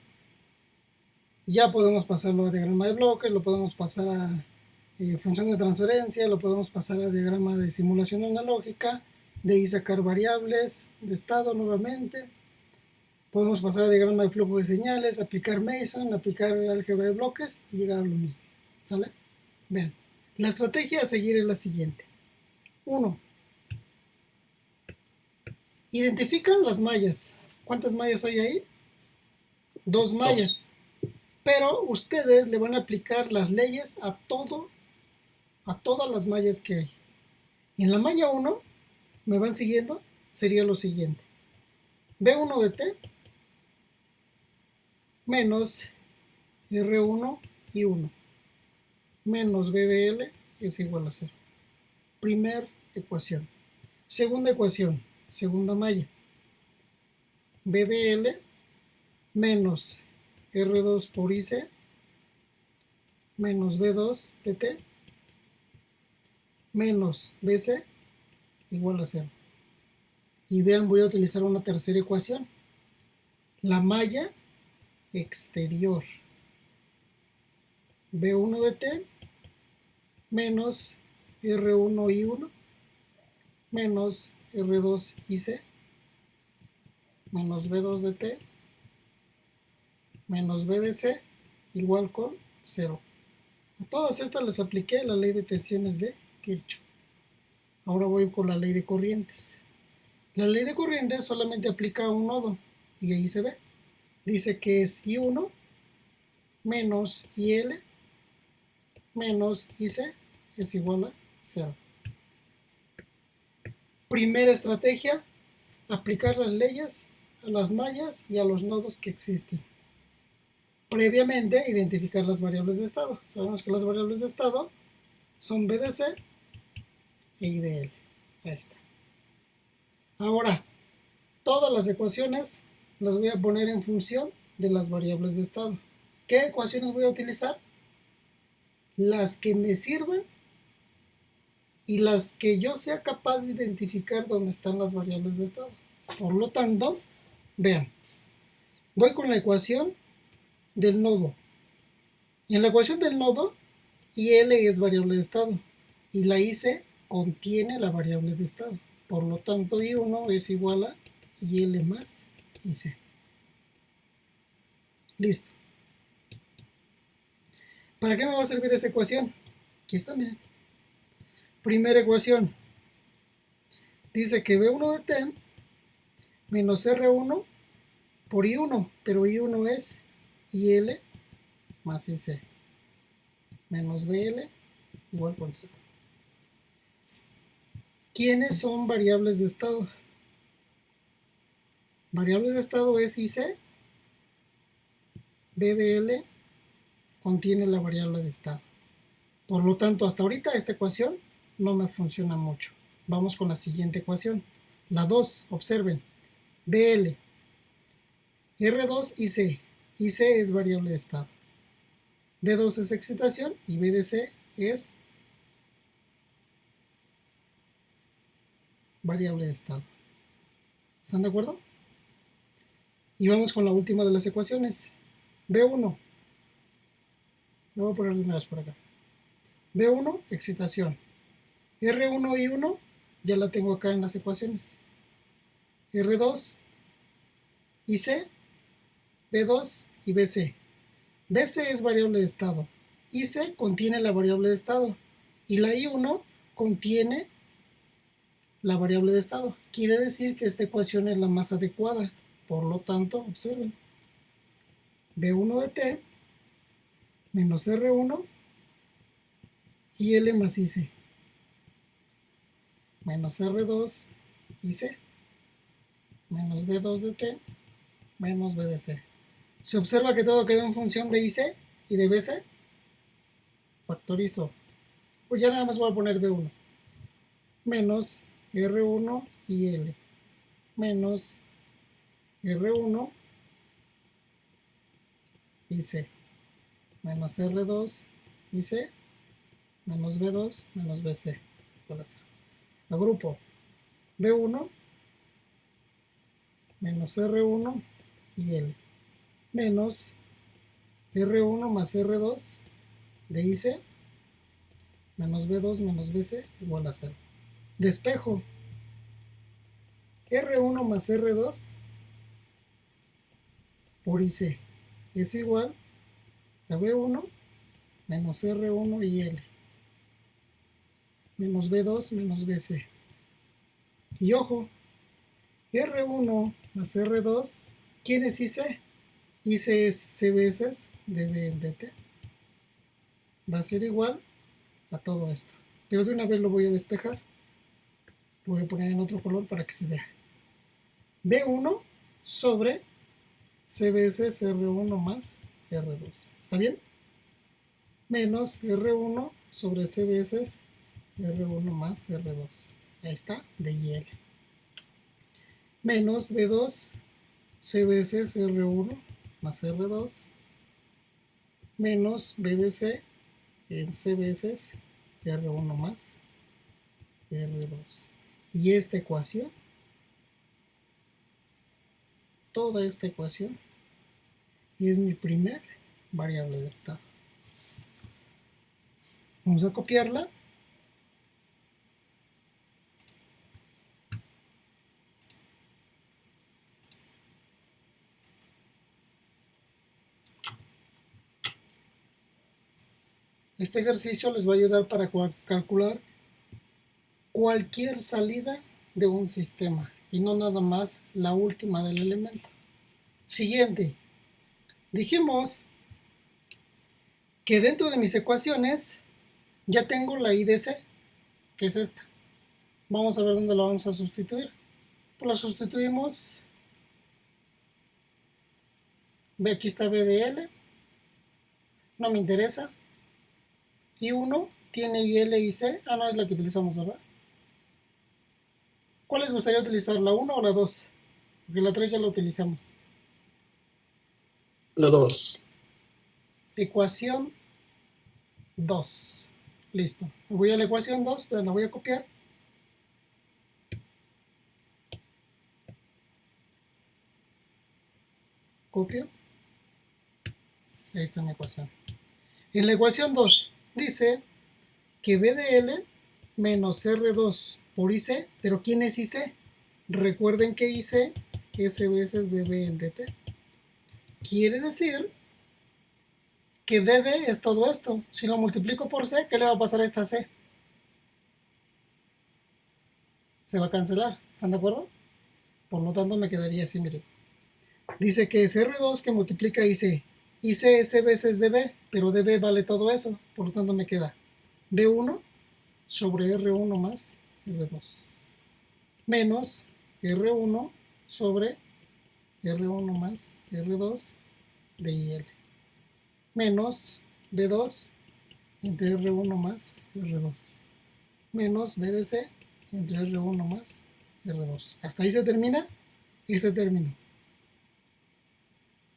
ya podemos pasarlo a diagrama de bloques, lo podemos pasar función de transferencia, lo podemos pasar a diagrama de simulación analógica, de ahí sacar variables de estado nuevamente. Podemos pasar a diagrama de flujo de señales, aplicar Mason, aplicar álgebra de bloques y llegar a lo mismo. ¿Sale? Vean, la estrategia a seguir es la siguiente. 1. Identifican las mallas. ¿Cuántas mallas hay ahí? 2 mallas. Pero ustedes le van a aplicar las leyes a todas las mallas que hay. Y en la malla 1, ¿me van siguiendo? Sería lo siguiente. B1 de T menos R1 y 1 menos B de L es igual a 0. Primera ecuación. Segunda ecuación, segunda malla. B de L menos R2 por IC menos B2 de T menos BC igual a 0. Y vean, voy a utilizar una tercera ecuación. La malla exterior. B1 de T menos R1 y 1 menos R2 y C menos B2 de T menos B de C igual con 0. A todas estas les apliqué la ley de tensiones de Kirchhoff. Ahora voy con la ley de corrientes. La ley de corrientes solamente aplica a un nodo y ahí se ve. Dice que es I1 menos IL menos IC es igual a 0. Primera estrategia, aplicar las leyes a las mallas y a los nodos que existen. Previamente, identificar las variables de estado. Sabemos que las variables de estado son B de C e I de L. Ahí está. Ahora, todas las ecuaciones las voy a poner en función de las variables de estado. ¿Qué ecuaciones voy a utilizar? Las que me sirvan y las que yo sea capaz de identificar dónde están las variables de estado. Por lo tanto, vean, voy con la ecuación del nodo. Y en la ecuación del nodo, IL es variable de estado y la IC contiene la variable de estado. Por lo tanto, I1 es igual a IL más IC. Listo. ¿Para qué me va a servir esa ecuación? Aquí está, miren. Primera ecuación. Dice que B1 de T menos R1 por I1, pero I1 es IL más IC menos BL igual con 0. ¿Quiénes son variables de estado? Variables de estado es IC, B de L contiene la variable de estado. Por lo tanto, hasta ahorita esta ecuación no me funciona mucho. Vamos con la siguiente ecuación. La 2, observen. BL, R2 y C. Y C es variable de estado. B2 es excitación y B de C es variable de estado. ¿Están de acuerdo? Y vamos con la última de las ecuaciones. B1. Lo voy a poner de una vez por acá. B1, excitación. R1 y 1 ya la tengo acá en las ecuaciones. R2 y C, B2 y BC. BC es variable de estado. IC contiene la variable de estado. Y la I1 contiene la variable de estado. Quiere decir que esta ecuación es la más adecuada. Por lo tanto, observen. B1 de T menos R1 y L más IC menos R2 y C menos B2 de T menos B de C. Se observa que todo quedó en función de IC y de BC. Factorizo. Pues ya nada más voy a poner B1 menos R1 y L menos R1 y C menos R2 y C menos B2 menos BC. Agrupo B1 menos R1 y L menos R1 más R2 de IC menos B2 menos BC igual a 0. Despejo. R1 más R2 por IC es igual a B1 menos R1 y L menos B2 menos BC. Y ojo, R1 más R2, ¿quién es IC? IC es C veces de B en DT. Va a ser igual a todo esto. Pero de una vez lo voy a despejar. Lo voy a poner en otro color para que se vea. B1 sobre C veces R1 más R2. ¿Está bien? Menos R1 sobre C veces R1 más R2. Ahí está, de IL. Menos B2 C veces R1 más R2. Menos B de C en C veces R1 más R2. Y esta ecuación, toda esta ecuación, es mi primer variable de estado. Vamos a copiarla. Este ejercicio les va a ayudar para calcular cualquier salida de un sistema y no nada más la última del elemento. Siguiente. Dijimos que dentro de mis ecuaciones ya tengo la IDC, que es esta. Vamos a ver dónde la vamos a sustituir. Pues la sustituimos. Ve, aquí está B de L. No me interesa. Y 1 tiene IL y C. Ah, no, es la que utilizamos, ¿verdad? ¿Cuál les gustaría utilizar, la 1 o la 2? Porque la 3 ya la utilizamos. La 2. Ecuación 2. Listo. Me voy a la ecuación 2, pero la voy a copiar. Copio. Ahí está mi ecuación. En la ecuación 2 dice que B de L menos R2 por IC, pero ¿quién es IC? Recuerden que IC es C veces de B en DT. Quiere decir que DB es todo esto. Si lo multiplico por C, ¿qué le va a pasar a esta C? Se va a cancelar. ¿Están de acuerdo? Por lo tanto me quedaría así, miren. Dice que es R2 que multiplica IC. IC es C veces DB, pero DB vale todo eso. Por lo tanto me queda B1 sobre R1 más R2. Menos R1 sobre R1 más R2 de IL. Menos B2 entre R1 más R2. Menos B de C entre R1 más R2. ¿Hasta ahí se termina? Este término.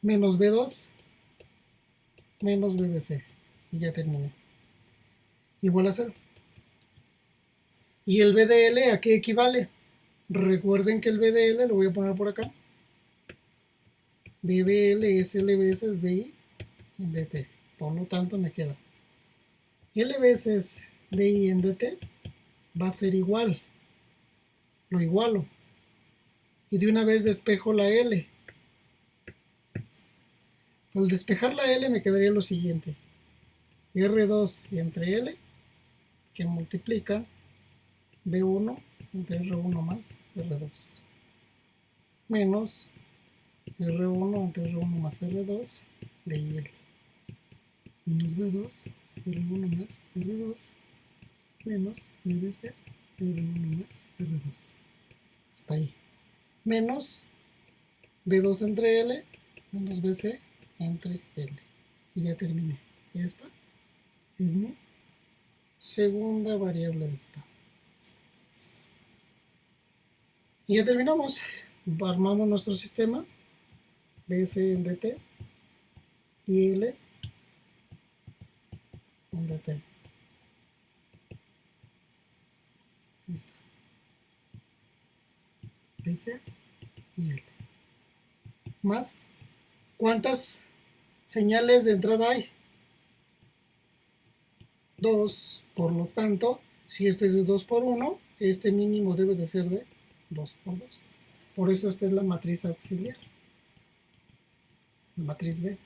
Menos B2 menos B de C. Y ya terminé. Igual a 0. ¿Y el B de L a qué equivale? Recuerden que el B de L lo voy a poner por acá. B de L es L veces de I en DT. Por lo tanto me queda L veces de I en DT va a ser igual. Lo igualo. Y de una vez despejo la L. Al despejar la L me quedaría lo siguiente. R2 entre L, que multiplica B1 entre R1 más R2. Menos R1 entre R1 más R2 de IL. Menos B2, R1 más R2, menos BDC, R1 más R2. Hasta ahí. Menos B2 entre L, menos BC entre L. Y ya terminé. Esta es mi segunda variable de estado. Y ya terminamos. Armamos nuestro sistema. BC en DT y L en DT. Ahí está. BC y L. Más. ¿Cuántas señales de entrada hay? 2, Por lo tanto, si este es de 2 por 1, este mínimo debe de ser de 2 por 2. Por eso esta es la matriz auxiliar. La matriz B.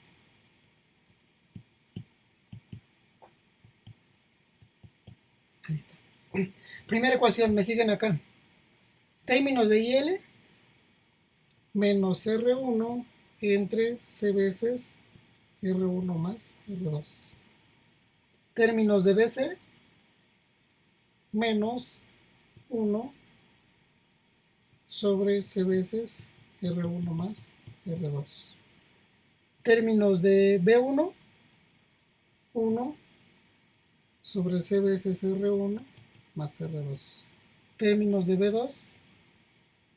Ahí está. Primera ecuación, me siguen acá. Términos de IL menos R1 entre C veces R1 más R2. Términos de BC menos 1 sobre C veces R1 más R2. Términos de B1, 1 sobre C veces R1 más R2. Términos de B2,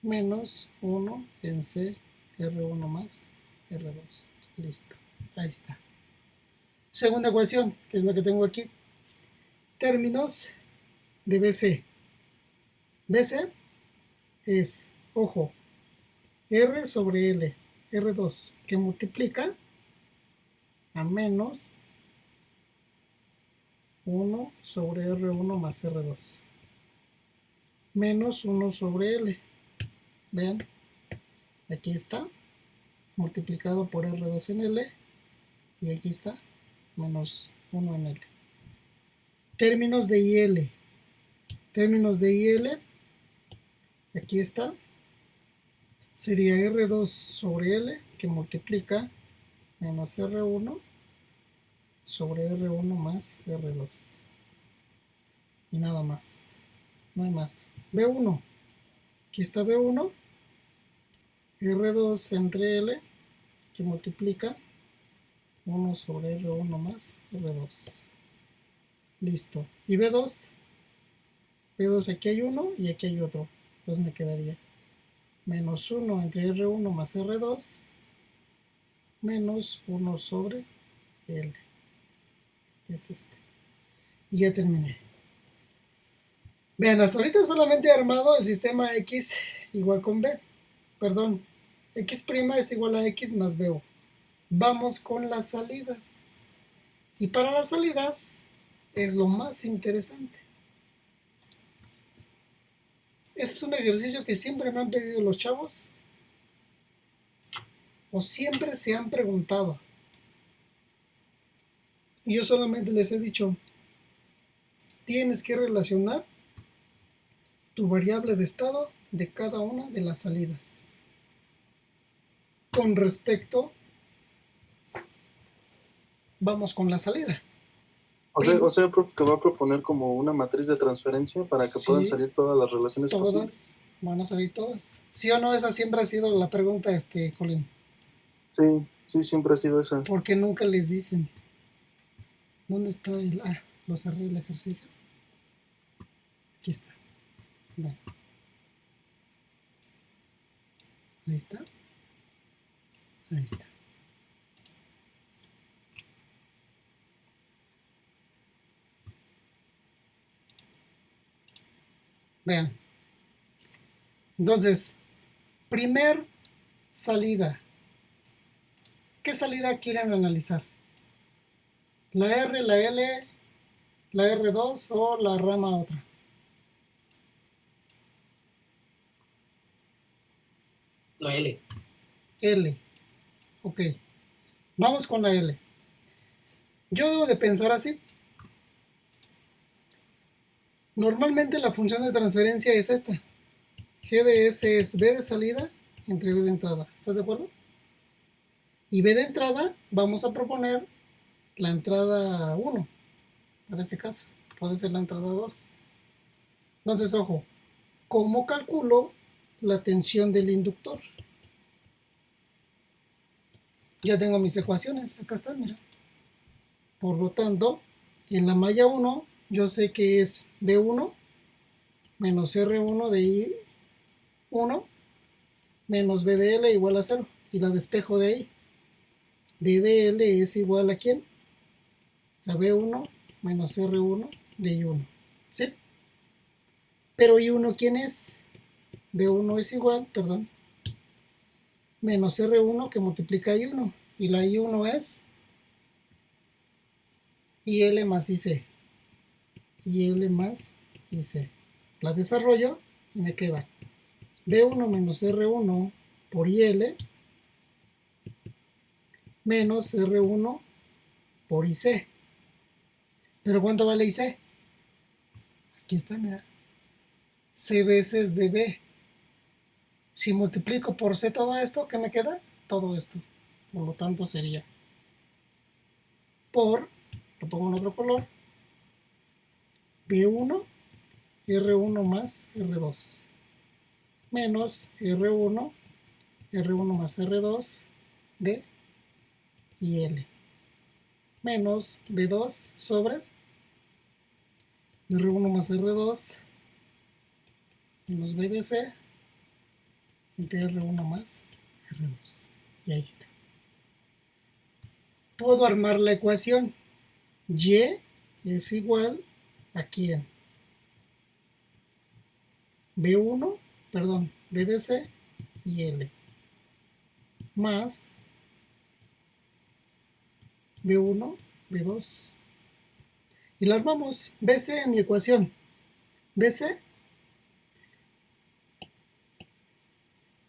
menos 1 en C R1 más R2. Listo, ahí está. Segunda ecuación, que es la que tengo aquí. Términos de BC. BC es, ojo, R sobre L, R2, que multiplica a menos 1 sobre R1 más R2. Menos 1 sobre L. Vean, aquí está, multiplicado por R2 en L, y aquí está, menos 1 en L. Términos de IL. Términos de IL, aquí está, sería R2 sobre L, que multiplica menos R1 sobre R1 más R2. Y nada más, no hay más. B1, aquí está B1, R2 entre L, que multiplica 1 sobre R1 más R2. Listo. Y B2, B2 aquí hay uno y aquí hay otro. Entonces me quedaría menos 1 entre R1 más R2 menos 1 sobre L, que es este. Y ya terminé. Vean, hasta ahorita solamente he armado el sistema X igual con B. Perdón, X' es igual a X más BO. Vamos con las salidas. Y para las salidas es lo más interesante. Este es un ejercicio que siempre me han pedido los chavos, o siempre se han preguntado. Y yo solamente les he dicho, tienes que relacionar tu variable de estado de cada una de las salidas con respecto, vamos con la salida. O sea, profe, que va a proponer como una matriz de transferencia para que puedan salir todas las relaciones posibles. Todas, van a salir todas. ¿Sí o no? Esa siempre ha sido la pregunta, Colín. Sí, siempre ha sido esa. ¿Por qué nunca les dicen? ¿Dónde está el A? ¿Lo cerré el ejercicio? Aquí está. Bueno. Ahí está. Ahí está. Vean. Entonces, primer salida. ¿Qué salida quieren analizar? ¿La R, la L, la R2 o la rama otra? La L. L. Ok. Vamos con la L. Yo debo de pensar así. Normalmente la función de transferencia es esta. G de S es B de salida entre B de entrada. ¿Estás de acuerdo? Y B de entrada, vamos a proponer la entrada 1. Para este caso, puede ser la entrada 2. Entonces, ojo, ¿cómo calculo la tensión del inductor? Ya tengo mis ecuaciones, acá están, mira. Por lo tanto, en la malla 1, yo sé que es B1 menos R1 de I1 menos B de L igual a 0. Y la despejo de ahí. B de L es igual a ¿quién? A B1 menos R1 de I1. ¿Sí? Pero I1, ¿quién es? B1 es igual, perdón, menos R1 que multiplica I1. Y la I1 es IL más IC. IL más IC. La desarrollo y me queda B1 menos R1 por IL menos R1 por IC. ¿Pero cuánto vale IC? Aquí está, mira. C veces de B. Si multiplico por C todo esto, ¿qué me queda? Todo esto. Por lo tanto sería por, lo pongo en otro color, B1, R1 más R2, menos R1, R1 más R2 de IL, menos B2 sobre R1 más R2 menos B de C entre R1 más R2. Y ahí está. Puedo armar la ecuación. Y es igual a quién? B1, perdón, B de C y L. Más B1, B2. Y la armamos. BC en mi ecuación. BC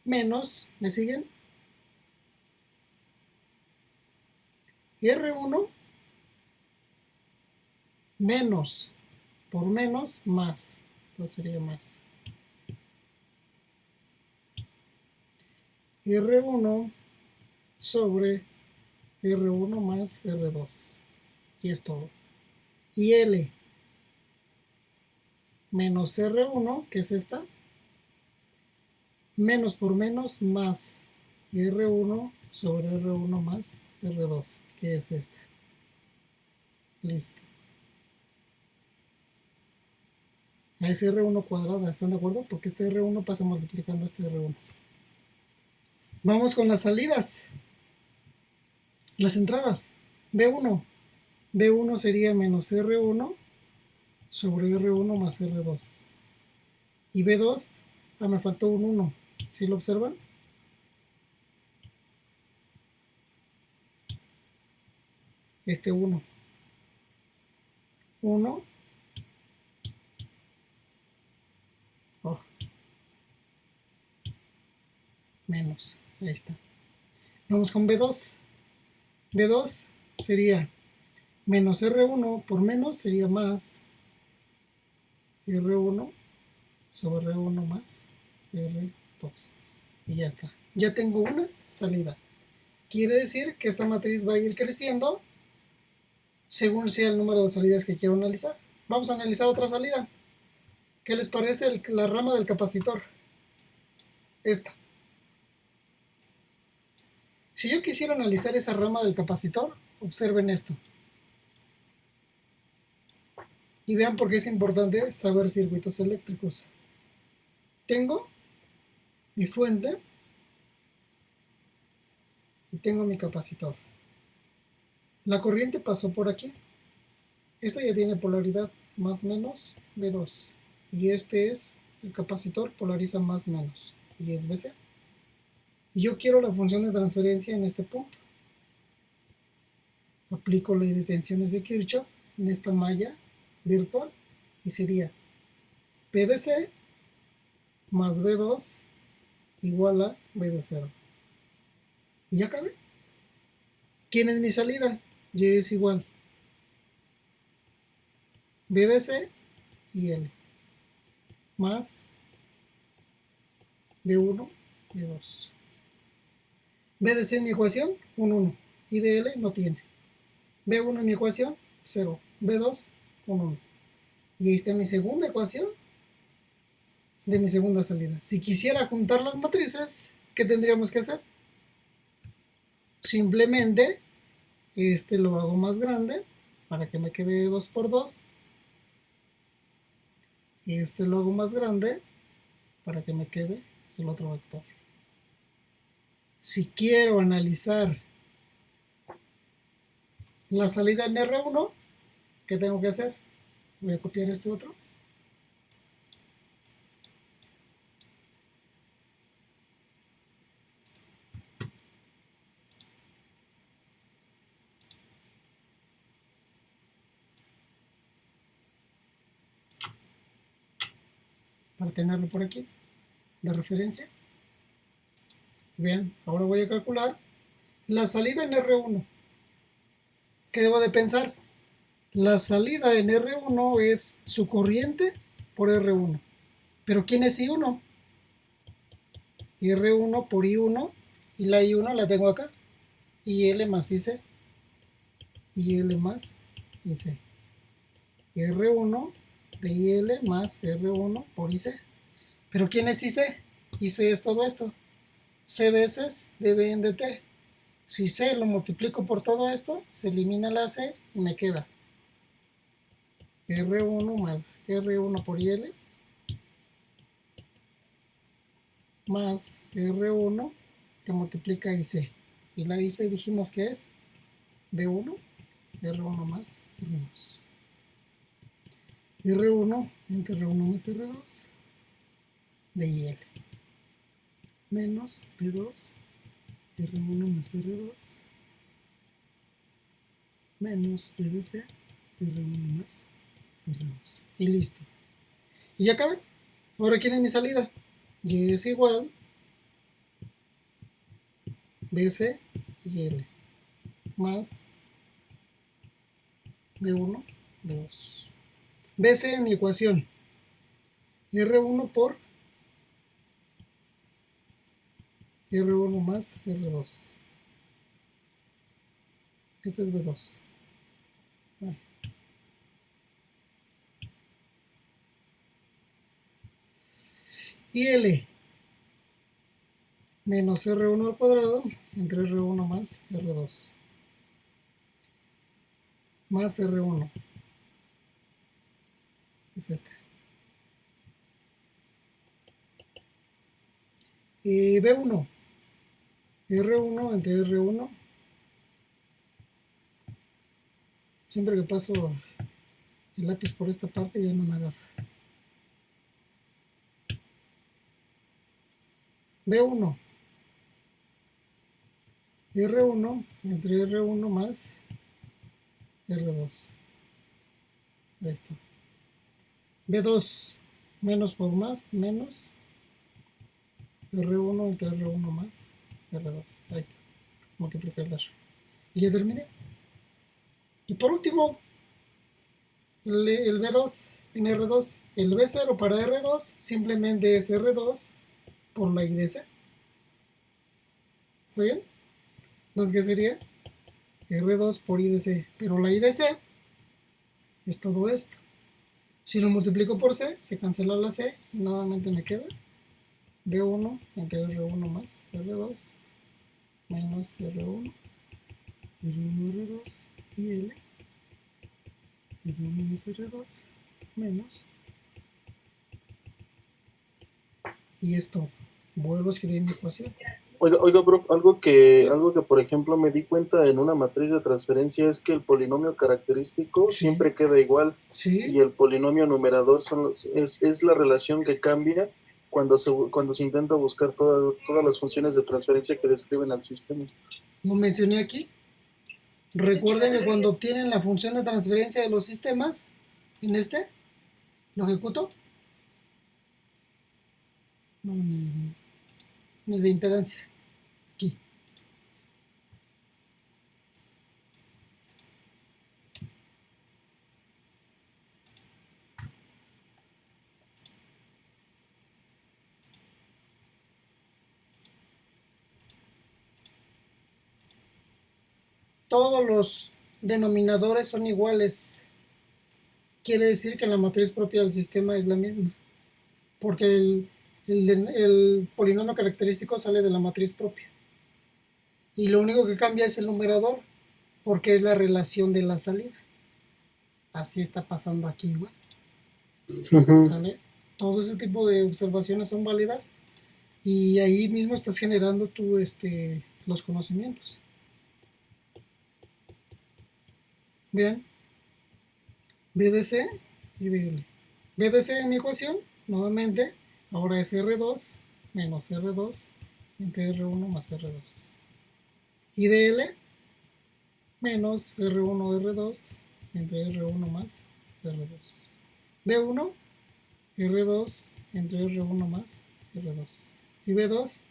menos, ¿me siguen? R1 menos, por menos, más. Entonces sería más. R1 sobre R1 más R2. Y es todo. Y L menos R1, que es esta, menos por menos más R1 sobre R1 más R2, que es esta. Listo. A ese R1 cuadrada, ¿están de acuerdo? Porque este R1 pasa multiplicando este R1. Vamos con las salidas. Las entradas. B1. B1 sería menos R1 sobre R1 más R2. Y B2, me faltó un 1. ¿Sí lo observan? Este 1. 1. Oh. Menos. Ahí está. Vamos con B2. B2 sería menos R1 por menos sería más R1 sobre R1 más R2. Y ya está. Ya tengo una salida. Quiere decir que esta matriz va a ir creciendo según sea el número de salidas que quiero analizar. Vamos a analizar otra salida. ¿Qué les parece la rama del capacitor? Esta. Si yo quisiera analizar esa rama del capacitor, observen esto. Y vean por qué es importante saber circuitos eléctricos. Tengo mi fuente y tengo mi capacitor. La corriente pasó por aquí. Esta ya tiene polaridad más menos B2. Y este es el capacitor, polariza más menos. Y es BC. Y yo quiero la función de transferencia en este punto. Aplico ley de tensiones de Kirchhoff en esta malla virtual. Y sería P de C más B2 igual a B de 0. Y ya acabé. ¿Quién es mi salida? Y es igual B de C y L más B1, B2. B de C en mi ecuación, un 1. Y de L no tiene. B1 en mi ecuación, 0. B2, un 1. Y ahí está mi segunda ecuación de mi segunda salida. Si quisiera juntar las matrices, ¿qué tendríamos que hacer? Simplemente este lo hago más grande para que me quede 2 por 2. Este lo hago más grande para que me quede el otro vector. Si quiero analizar la salida en R1, ¿qué tengo que hacer? Voy a copiar este otro. para tenerlo por aquí de referencia. Bien, ahora voy a calcular la salida en R1. ¿Qué debo de pensar? La salida en R1 es su corriente por R1. ¿Pero quién es I1? R1 por I1, y la I1 la tengo acá. IL más IC. IL más IC. R1 de IL más R1 por IC. ¿Pero quién es IC? IC es todo esto. C veces dB en dt. Si C lo multiplico por todo esto, se elimina la C y me queda R1 más R1 por IL más R1 que multiplica IC. Y la IC dijimos que es B1, R1 más R2. R1 entre R1 más R2 de IL menos B2 R1 más R2 menos BDC R1 más R2. Y listo. Y ya acabé. Ahora, ¿quién es mi salida? Y es igual BC y L más B1, B2. BC en mi ecuación. R1 por R1 más R2. Este es B2. Vale. Y L menos R1 al cuadrado entre R1 más R2 más R1 es esta. Y B1 R1 entre R1, siempre que paso el lápiz por esta parte ya no me agarra. B1 R1 entre R1 más R2. Ahí está. B2 menos por más menos R1 entre R1 más R2. Ahí está. Multiplicar. Y ya terminé. Y por último, el B2 en R2. El B0 para R2 simplemente es R2 por la IDC. ¿Está bien? Entonces, ¿qué sería? R2 por IDC. Pero la IDC es todo esto. Si lo multiplico por C, se cancela la C y nuevamente me queda B1 entre R1 más R2 menos R1, R1, R2 y L, R1 más R2 menos. Y esto, vuelvo a escribir mi ecuación. Oiga, prof, algo que por ejemplo me di cuenta en una matriz de transferencia es que el polinomio característico siempre queda igual. Sí. Y el polinomio numerador es la relación que cambia cuando se intenta buscar todas las funciones de transferencia que describen al sistema. Lo mencioné aquí. Recuerden que cuando obtienen la función de transferencia de los sistemas, en este, lo ejecuto. No, de impedancia. Aquí. Todos los denominadores son iguales. Quiere decir que la matriz propia del sistema es la misma. Porque el polinomio característico sale de la matriz propia. Y lo único que cambia es el numerador, porque es la relación de la salida. Así está pasando aquí igual. ¿Sale? Todo ese tipo de observaciones son válidas y ahí mismo estás generando tú los conocimientos. Bien. BDC y BL. BDC en mi ecuación, nuevamente, ahora es R2 menos R2 entre R1 más R2. Y DL menos R1 R2 entre R1 más R2. B1 R2 entre R1 más R2. Y B2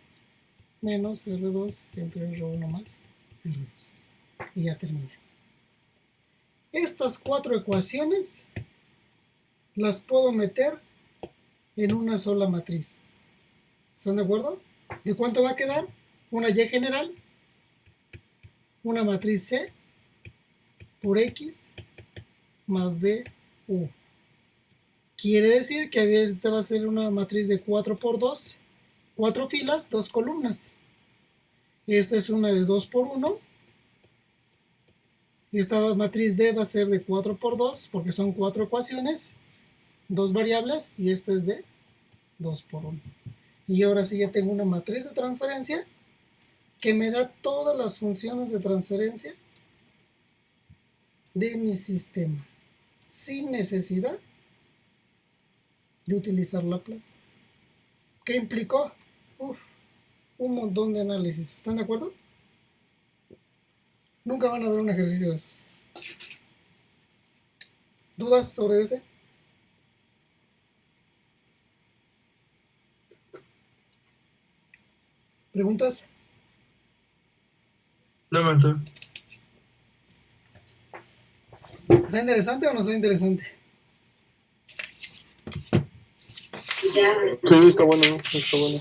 menos R2 entre R1 más R2. Y ya terminé. Estas 4 ecuaciones las puedo meter en una sola matriz. ¿Están de acuerdo? ¿De cuánto va a quedar? Una Y general, una matriz C por X más D, U. Quiere decir que esta va a ser una matriz de 4 por 2, 4 filas, 2 columnas. Esta es una de 2 por 1. Y esta matriz D va a ser de 4 por 2 porque son 4 ecuaciones, 2 variables, y esta es de 2 por 1. Y ahora sí ya tengo una matriz de transferencia que me da todas las funciones de transferencia de mi sistema, sin necesidad de utilizar Laplace. ¿Qué implicó? Un montón de análisis. ¿Están de acuerdo? Nunca van a ver un ejercicio de estos. ¿Dudas sobre ese? ¿Preguntas? No, maestro. ¿Está interesante o no está interesante? Sí, está bueno, está bueno.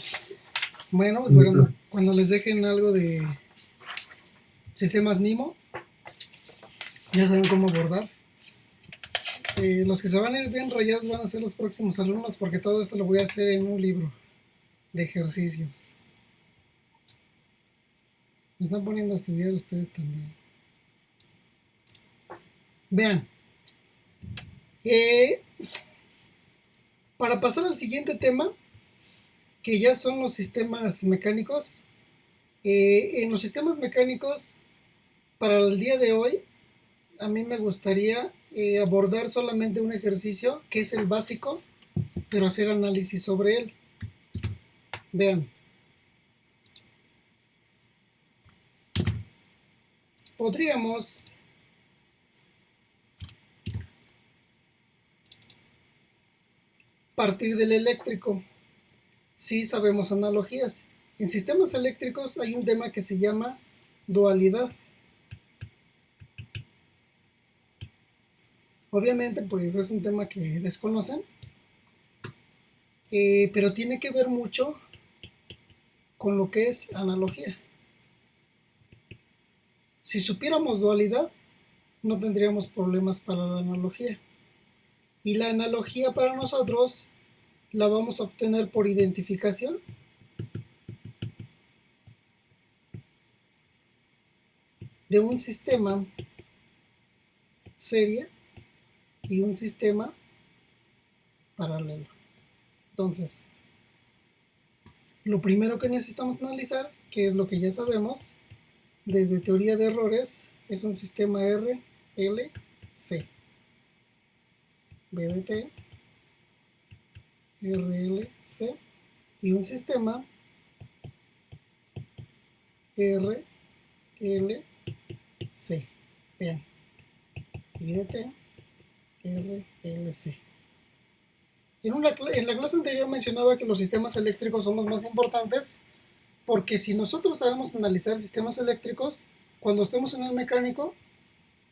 Bueno, pues cuando les dejen algo de sistemas MIMO, ya saben cómo abordar. Los que se van a ir bien rayados van a ser los próximos alumnos, porque todo esto lo voy a hacer en un libro de ejercicios. Me están poniendo a estudiar ustedes también. Vean. Para pasar al siguiente tema, que ya son los sistemas mecánicos. En los sistemas mecánicos, para el día de hoy, a mí me gustaría abordar solamente un ejercicio que es el básico, pero hacer análisis sobre él. Vean. Podríamos partir del eléctrico. Sí sabemos analogías. En sistemas eléctricos hay un tema que se llama dualidad. Obviamente, pues es un tema que desconocen, pero tiene que ver mucho con lo que es analogía. Si supiéramos dualidad, no tendríamos problemas para la analogía. Y la analogía para nosotros la vamos a obtener por identificación de un sistema serie y un sistema paralelo. Entonces, lo primero que necesitamos analizar, que es lo que ya sabemos desde teoría de errores, es un sistema RLC. BDT, RLC, y un sistema RLC. Vean, IDT, RLC. En la clase anterior mencionaba que los sistemas eléctricos son los más importantes, porque si nosotros sabemos analizar sistemas eléctricos, cuando estemos en el mecánico,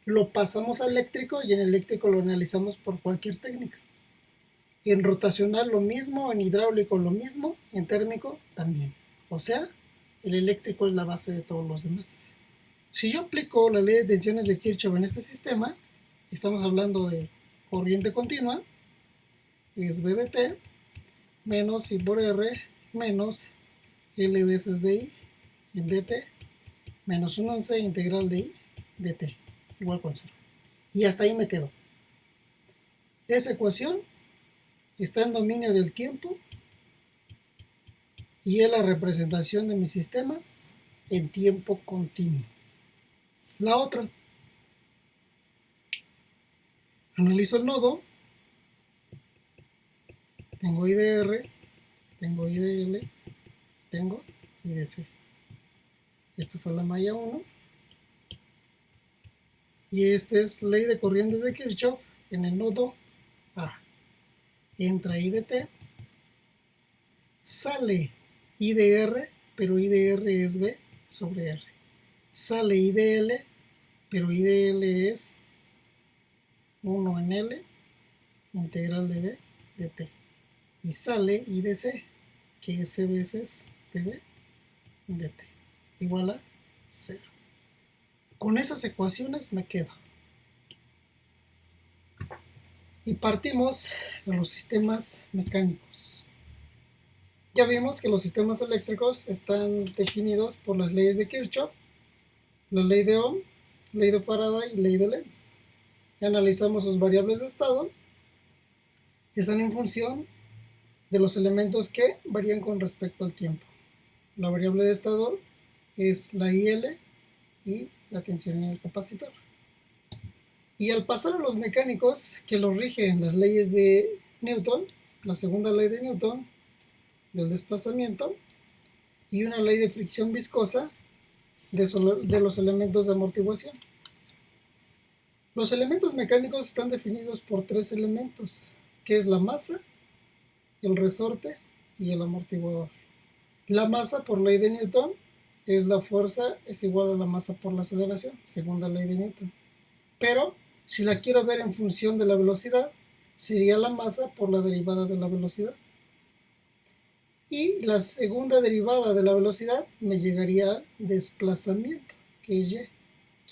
lo pasamos a eléctrico, y en eléctrico lo analizamos por cualquier técnica. En rotacional lo mismo, en hidráulico lo mismo, en térmico también. O sea, el eléctrico es la base de todos los demás. Si yo aplico la ley de tensiones de Kirchhoff en este sistema, estamos hablando de corriente continua, es BDT menos I por R menos L veces DI en DT menos 1/11 integral de I dt igual con 0. Y hasta ahí me quedo. Esa ecuación está en dominio del tiempo y es la representación de mi sistema en tiempo continuo. La otra, analizo el nodo, tengo IDR, tengo IDL, tengo IDC. Esta fue la malla 1. Y esta es ley de corrientes de Kirchhoff en el nodo A. Entra IDT Sale I de R, pero I de R es B sobre R. Sale I de L, pero I de L es 1 en L, integral de B de T. Y sale I de C, que es C veces dB de T, igual a 0. Con esas ecuaciones me quedo. Y partimos de los sistemas mecánicos. Ya vimos que los sistemas eléctricos están definidos por las leyes de Kirchhoff, la ley de Ohm, ley de Faraday y ley de Lenz. Analizamos sus variables de estado, que están en función de los elementos que varían con respecto al tiempo. La variable de estado es la IL y la tensión en el capacitor. Y al pasar a los mecánicos, que los rigen las leyes de Newton, la segunda ley de Newton del desplazamiento y una ley de fricción viscosa de los elementos de amortiguación. Los elementos mecánicos están definidos por tres elementos, que es la masa, el resorte y el amortiguador. La masa, por ley de Newton, es la fuerza es igual a la masa por la aceleración, segunda ley de Newton. Pero si la quiero ver en función de la velocidad, sería la masa por la derivada de la velocidad. Y la segunda derivada de la velocidad me llegaría al desplazamiento, que es Y.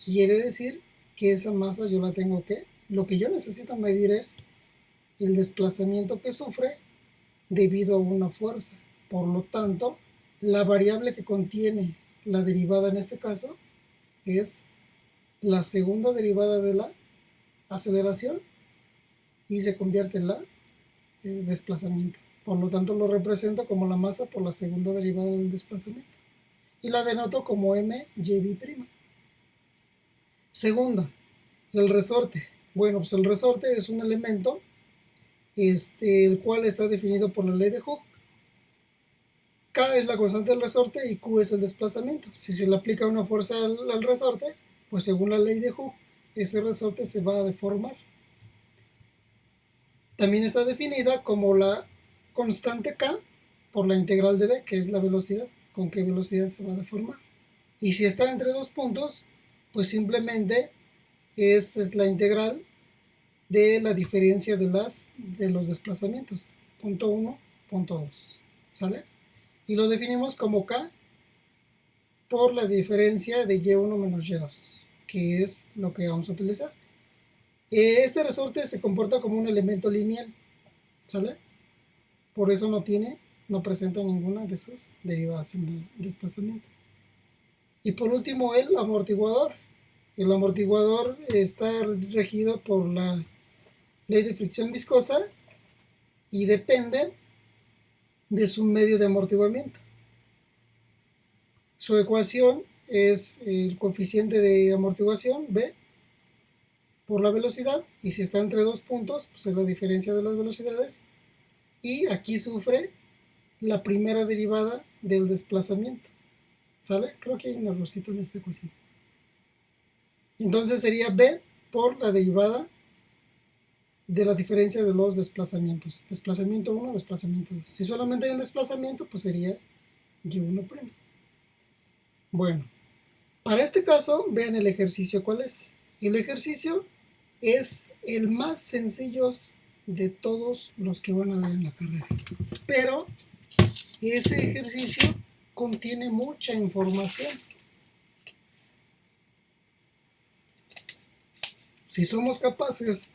Quiere decir que esa masa yo la tengo que, lo que yo necesito medir es el desplazamiento que sufre debido a una fuerza. Por lo tanto, la variable que contiene la derivada en este caso es la segunda derivada de la aceleración y se convierte en la desplazamiento. Por lo tanto, lo represento como la masa por la segunda derivada del desplazamiento. Y la denoto como mgv'. Segunda, el resorte. Bueno, pues el resorte es un elemento el cual está definido por la ley de Hooke. K es la constante del resorte y Q es el desplazamiento. Si se le aplica una fuerza al resorte, pues según la ley de Hooke, ese resorte se va a deformar. También está definida como la constante K por la integral de B, que es la velocidad, con qué velocidad se va a deformar. Y si está entre dos puntos, pues simplemente es la integral de la diferencia de los desplazamientos, punto 1, punto 2, ¿sale? Y lo definimos como K por la diferencia de Y1 menos Y2, que es lo que vamos a utilizar. Este resorte se comporta como un elemento lineal, ¿sale? Por eso no presenta ninguna de sus derivadas en el desplazamiento. Y por último, el amortiguador. El amortiguador está regido por la ley de fricción viscosa y depende de su medio de amortiguamiento. Su ecuación es el coeficiente de amortiguación, B, por la velocidad, y si está entre dos puntos, pues es la diferencia de las velocidades, y aquí sufre la primera derivada del desplazamiento, ¿sale? Creo que hay un errorcito en esta ecuación. Entonces sería B por la derivada de la diferencia de los desplazamientos. Desplazamiento 1, desplazamiento 2. Si solamente hay un desplazamiento, pues sería Y1'. Bueno, para este caso, vean el ejercicio cuál es. El ejercicio es el más sencillo de todos los que van a ver en la carrera. Pero ese ejercicio contiene mucha información. Si somos capaces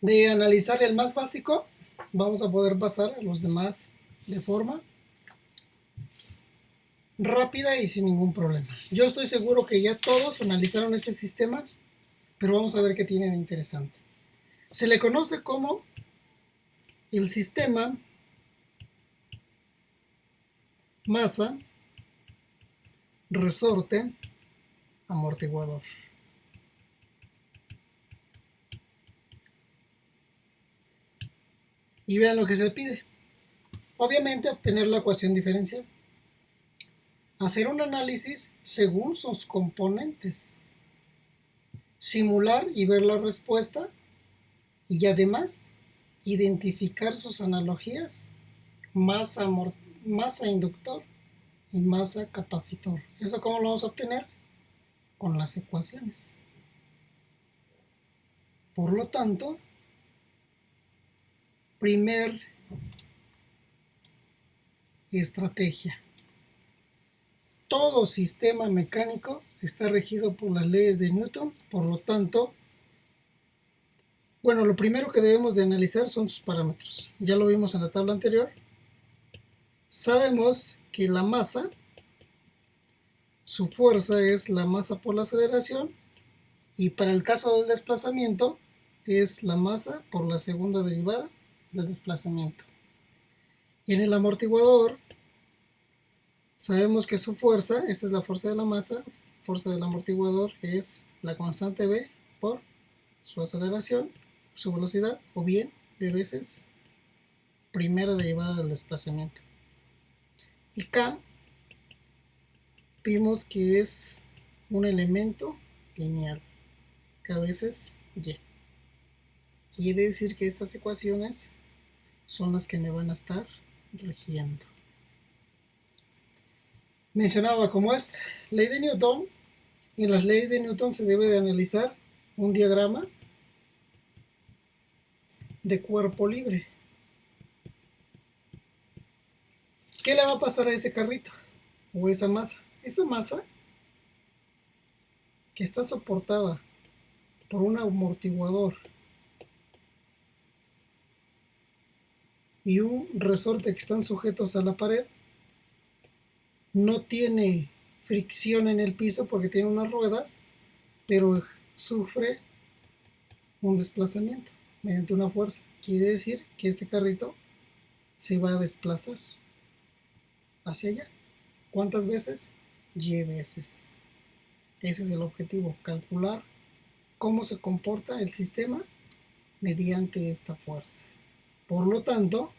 de analizar el más básico, vamos a poder pasar a los demás de forma rápida y sin ningún problema. Yo estoy seguro que ya todos analizaron este sistema, pero vamos a ver qué tiene de interesante. Se le conoce como el sistema masa, resorte, amortiguador. Y vean lo que se pide. Obviamente obtener la ecuación diferencial. Hacer un análisis según sus componentes. Simular y ver la respuesta. Y además identificar sus analogías masa, masa inductor y masa capacitor. ¿Eso cómo lo vamos a obtener? Con las ecuaciones. Por lo tanto, primer estrategia. Todo sistema mecánico está regido por las leyes de Newton, por lo tanto, bueno, lo primero que debemos de analizar son sus parámetros. Ya lo vimos en la tabla anterior. Sabemos que la masa, su fuerza es la masa por la aceleración, y para el caso del desplazamiento es la masa por la segunda derivada del desplazamiento. Y en el amortiguador sabemos que su fuerza, esta es la fuerza de la masa, fuerza del amortiguador es la constante B por su aceleración, su velocidad, o bien B veces primera derivada del desplazamiento. Y K vimos que es un elemento lineal, K veces Y. Quiere decir que estas ecuaciones son las que me van a estar rigiendo. Mencionaba como es ley de Newton, y en las leyes de Newton se debe de analizar un diagrama de cuerpo libre. ¿Qué le va a pasar a ese carrito o esa masa? Esa masa que está soportada por un amortiguador y un resorte que están sujetos a la pared, no tiene fricción en el piso porque tiene unas ruedas, pero sufre un desplazamiento mediante una fuerza. Quiere decir que este carrito se va a desplazar hacia allá. ¿Cuántas veces? Y veces. Ese es el objetivo, calcular cómo se comporta el sistema mediante esta fuerza. Por lo tanto,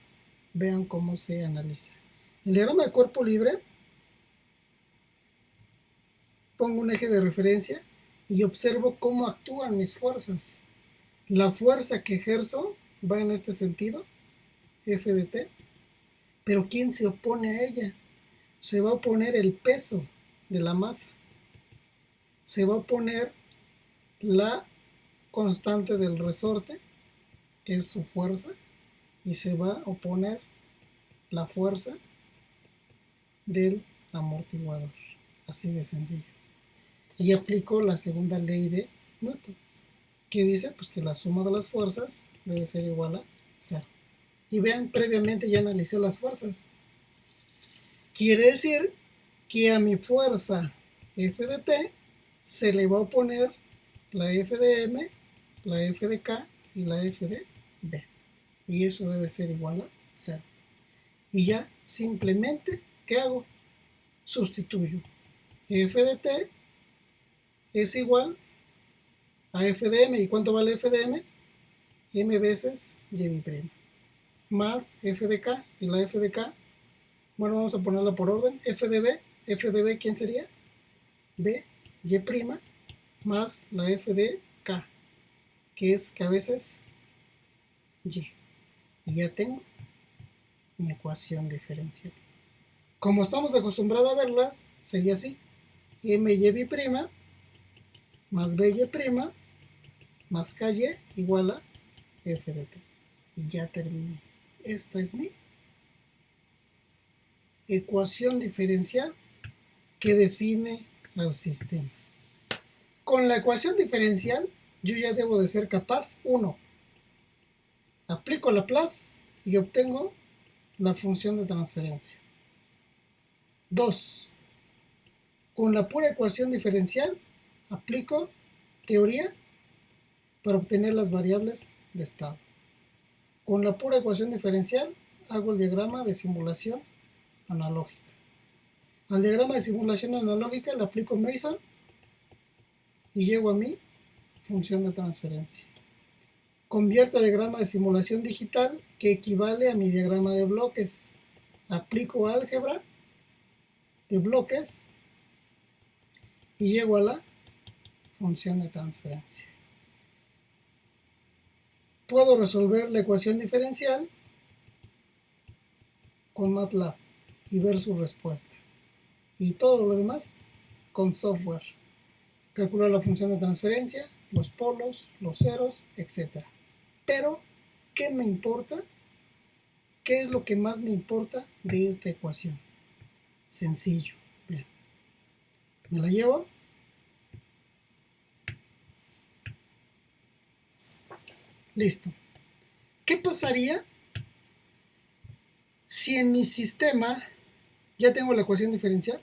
vean cómo se analiza. El diagrama de cuerpo libre, pongo un eje de referencia y observo cómo actúan mis fuerzas. La fuerza que ejerzo va en este sentido, F de T, pero ¿quién se opone a ella? Se va a oponer el peso de la masa. Se va a oponer la constante del resorte, que es su fuerza, y se va a oponer la fuerza del amortiguador. Así de sencillo. Y aplico la segunda ley de Newton, que dice pues que la suma de las fuerzas debe ser igual a 0. Y vean, previamente ya analicé las fuerzas. Quiere decir que a mi fuerza F de T se le va a oponer la F de M, la F de K y la F de B. Y eso debe ser igual a 0. Y ya simplemente, ¿qué hago? Sustituyo. F de T es igual a F de M. ¿Y cuánto vale F de M? M veces Y prima. Más F de K. Y la F de K, bueno, vamos a ponerla por orden. F de B, ¿quién sería? B, Y prima, más la F de K, que es K veces Y. Y ya tengo mi ecuación diferencial. Como estamos acostumbrados a verlas, sería así. MY' más BY' más KY igual a F de T. Y ya terminé. Esta es mi ecuación diferencial que define al sistema. Con la ecuación diferencial, yo ya debo de ser capaz, 1, aplico Laplace y obtengo la función de transferencia. 2, con la pura ecuación diferencial, aplico teoría para obtener las variables de estado. Con la pura ecuación diferencial, hago el diagrama de simulación analógica. Al diagrama de simulación analógica le aplico Mason y llego a mi función de transferencia. Convierto a diagrama de simulación digital, que equivale a mi diagrama de bloques. Aplico álgebra de bloques y llego a la función de transferencia. Puedo resolver la ecuación diferencial con MATLAB y ver su respuesta. Y todo lo demás con software. Calcular la función de transferencia, los polos, los ceros, etc. Pero, ¿qué me importa? ¿Qué es lo que más me importa de esta ecuación? Sencillo. Bien. Me la llevo. Listo. ¿Qué pasaría si en mi sistema ya tengo la ecuación diferencial?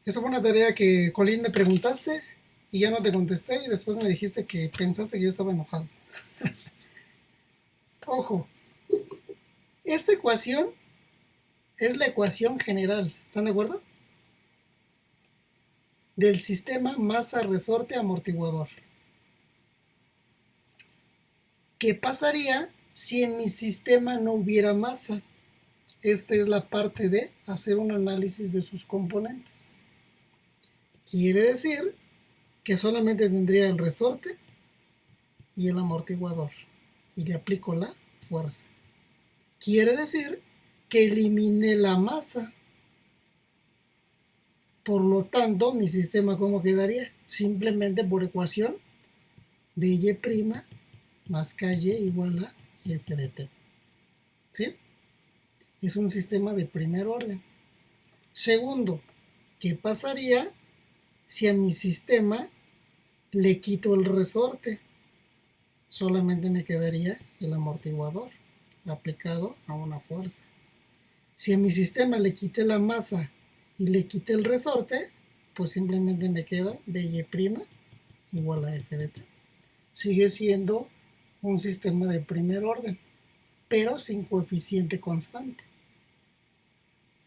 Esa fue una tarea que, Colín, me preguntaste y ya no te contesté y después me dijiste que pensaste que yo estaba enojado. Ojo, esta ecuación es la ecuación general, ¿están de acuerdo? Del sistema masa-resorte-amortiguador. ¿Qué pasaría si en mi sistema no hubiera masa? Esta es la parte de hacer un análisis de sus componentes. Quiere decir que solamente tendría el resorte y el amortiguador y le aplico la fuerza. Quiere decir que eliminé la masa. Por lo tanto, mi sistema, ¿cómo quedaría? Simplemente por ecuación, BY' más KY igual a F de T. ¿Sí? Es un sistema de primer orden. Segundo, ¿qué pasaría si a mi sistema le quito el resorte? Solamente me quedaría el amortiguador aplicado a una fuerza. Si a mi sistema le quité la masa y le quité el resorte, pues simplemente me queda BY' igual a F de T. Sigue siendo un sistema de primer orden, pero sin coeficiente constante.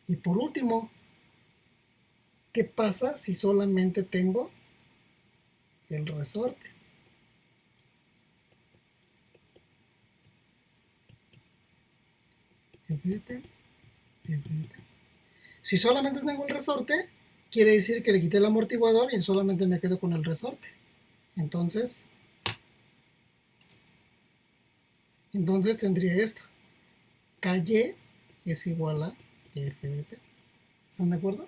Y por último, ¿qué pasa si solamente tengo el resorte? F de T, F de T. Si solamente tengo el resorte, quiere decir que le quité el amortiguador y solamente me quedo con el resorte. Entonces tendría esto. KY es igual a F de T. ¿Están de acuerdo?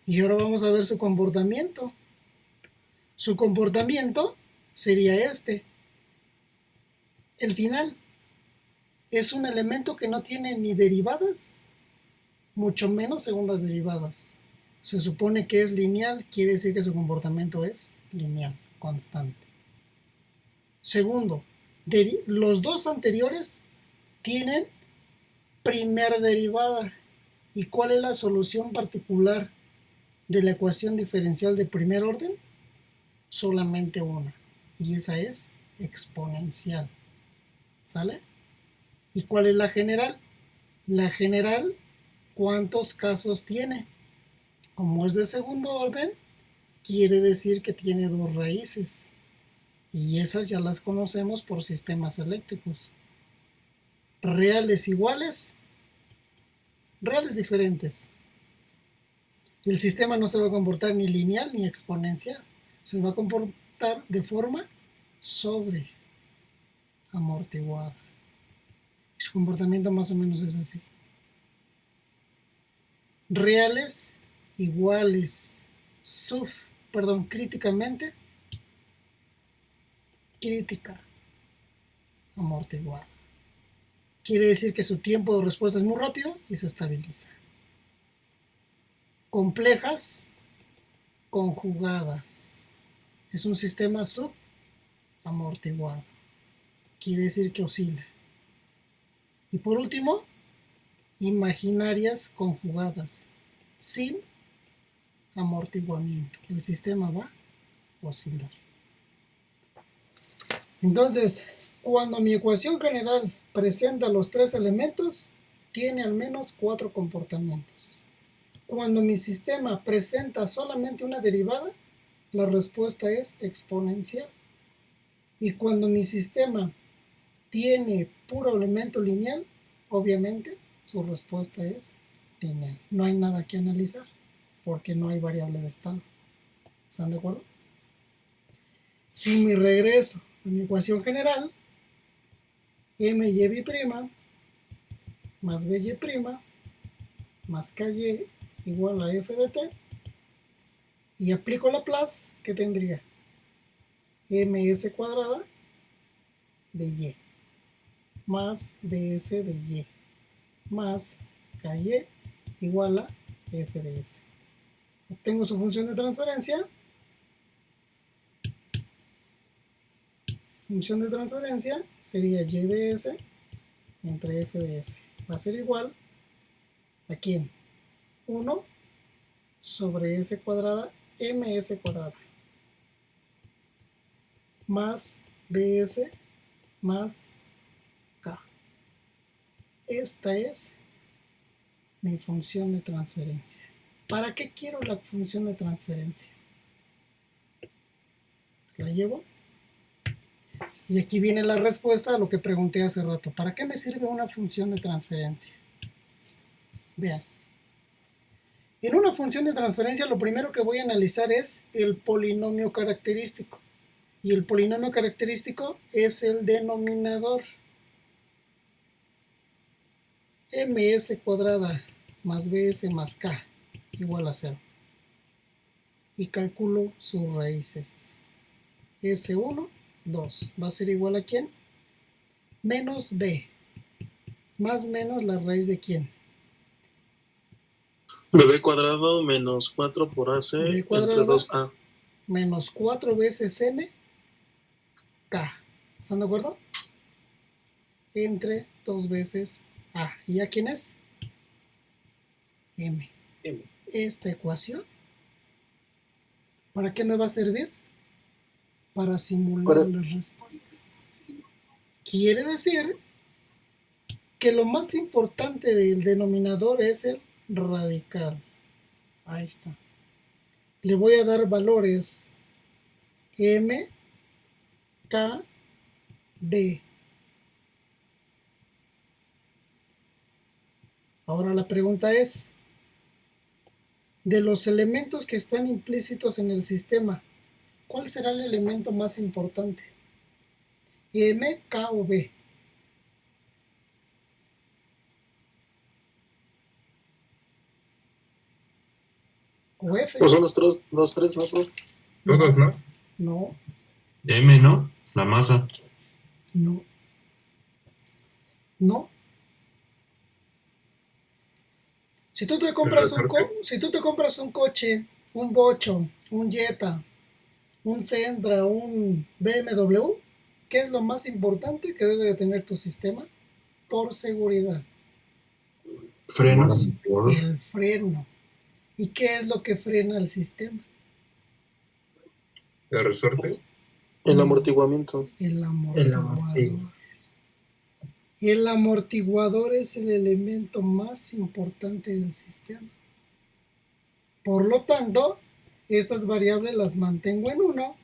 Y ahora vamos a ver su comportamiento. Su comportamiento sería este. El final es un elemento que no tiene ni derivadas, mucho menos segundas derivadas. Se supone que es lineal, quiere decir que su comportamiento es lineal, constante. Segundo, los dos anteriores tienen primera derivada. ¿Y cuál es la solución particular de la ecuación diferencial de primer orden? Solamente una, y esa es exponencial. ¿Sale? ¿Y cuál es la general? La general, ¿cuántos casos tiene? Como es de segundo orden, quiere decir que tiene dos raíces. Y esas ya las conocemos por sistemas eléctricos. Reales iguales, reales diferentes. El sistema no se va a comportar ni lineal ni exponencial. Se va a comportar de forma sobre amortiguada. Su comportamiento más o menos es así. Reales iguales, críticamente, crítica, amortiguada. Quiere decir que su tiempo de respuesta es muy rápido y se estabiliza. Complejas, conjugadas. Es un sistema subamortiguado. Quiere decir que oscila. Y por último, imaginarias conjugadas, sin amortiguamiento. El sistema va a oscilar. Entonces, cuando mi ecuación general presenta los tres elementos, tiene al menos 4 comportamientos. Cuando mi sistema presenta solamente una derivada, la respuesta es exponencial. Y cuando mi sistema tiene puro elemento lineal, obviamente su respuesta es lineal. No hay nada que analizar porque no hay variable de estado. ¿Están de acuerdo? Si me regreso mi ecuación general, MY' más BY' más KY igual a F de T, y aplico Laplace, que tendría ms cuadrada de Y más bs de Y más KY igual a F de S. Obtengo su función de transferencia. Función de transferencia sería Y de S entre F de S. Va a ser igual a ¿quién? 1 sobre S cuadrada ms cuadrada más bs más K. Esta es mi función de transferencia. ¿Para qué quiero la función de transferencia? La llevo. Y aquí viene la respuesta a lo que pregunté hace rato. ¿Para qué me sirve una función de transferencia? Vean. En una función de transferencia lo primero que voy a analizar es el polinomio característico. Y el polinomio característico es el denominador. ms cuadrada más bs más k igual a 0. Y calculo sus raíces. S1, 2. ¿Va a ser igual a quién? Menos b. Más menos la raíz de quién. B cuadrado menos 4 por AC B entre 2A. Menos 4 veces m k. ¿Están de acuerdo? Entre 2 veces a. ¿Y a quién es? M. Esta ecuación, ¿para qué me va a servir? Para simular las respuestas. Quiere decir que lo más importante del denominador es el radical. Ahí está. Le voy a dar valores m, k, d. Ahora la pregunta es, de los elementos que están implícitos en el sistema, ¿cuál será el elemento más importante? ¿M, K o B? ¿O F? Pues son los tres, ¿no, profe? Todos, ¿no? No, M, ¿no? La masa. no, no. Si tú te compras un coche, un Bocho, un Jetta, un Sentra, un BMW, ¿qué es lo más importante que debe de tener tu sistema? Por seguridad. Frenos. El freno. ¿Y qué es lo que frena el sistema? ¿El resorte? El amortiguamiento. El amortiguador. El amortiguador es el elemento más importante del sistema. Por lo tanto, estas variables las mantengo en 1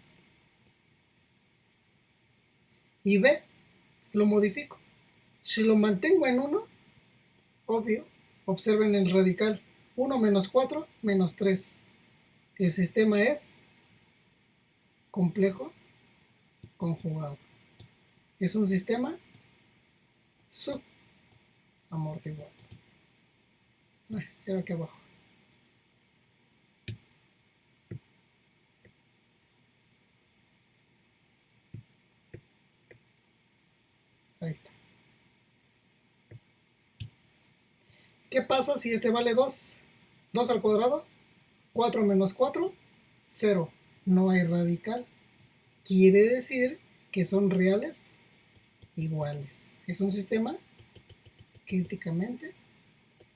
y B lo modifico. Si lo mantengo en 1, obvio, observen el radical. 1 menos 4 menos 3. El sistema es complejo conjugado. Es un sistema subamortiguado. Era aquí abajo. Ahí está. ¿Qué pasa si este vale 2? 2 al cuadrado, 4 menos 4, 0. No hay radical. Quiere decir que son reales iguales. Es un sistema críticamente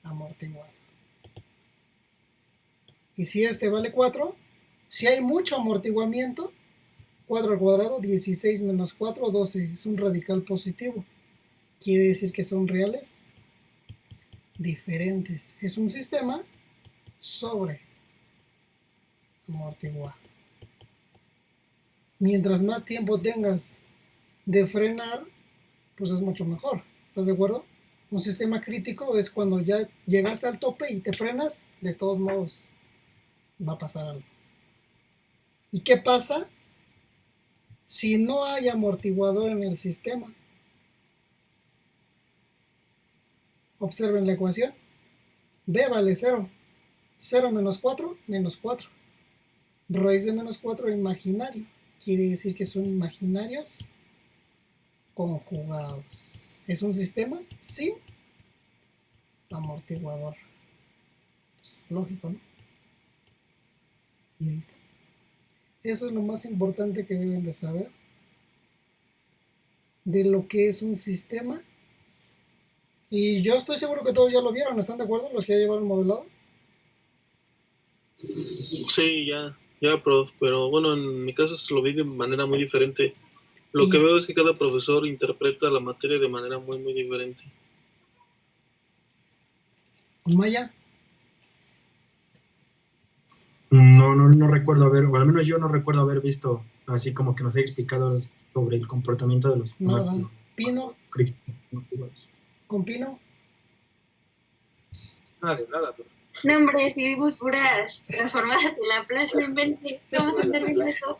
amortiguado. Y si este vale 4, si hay mucho amortiguamiento, 4 al cuadrado, 16 menos 4, 12. Es un radical positivo. Quiere decir que son reales diferentes. Es un sistema sobre amortiguado. Mientras más tiempo tengas de frenar, pues es mucho mejor. ¿Estás de acuerdo? Un sistema crítico es cuando ya llegaste al tope y te frenas, de todos modos va a pasar algo. ¿Y qué pasa si no hay amortiguador en el sistema. Observen la ecuación. B vale 0. 0 menos 4, menos 4. Raíz de menos 4 imaginario. Quiere decir que son imaginarios conjugados. ¿Es un sistema? Sí. Amortiguador. Pues lógico, ¿no? Y ahí está. Eso es lo más importante que deben de saber de lo que es un sistema. Y yo estoy seguro que todos ya lo vieron. ¿Están de acuerdo los que ya llevaron modelado? Sí, ya, prof, pero bueno, en mi caso se lo vi de manera muy diferente. Lo que veo es que cada profesor interpreta la materia de manera muy, muy diferente. Maya. No recuerdo haber, o al menos yo no recuerdo haber visto así como que nos haya explicado sobre el comportamiento de los Nada. Pino. ¿Con Pino? Nada, prof. No, hombre, si vimos puras transformadas de Laplace, no invente. Vamos a andar viendo eso.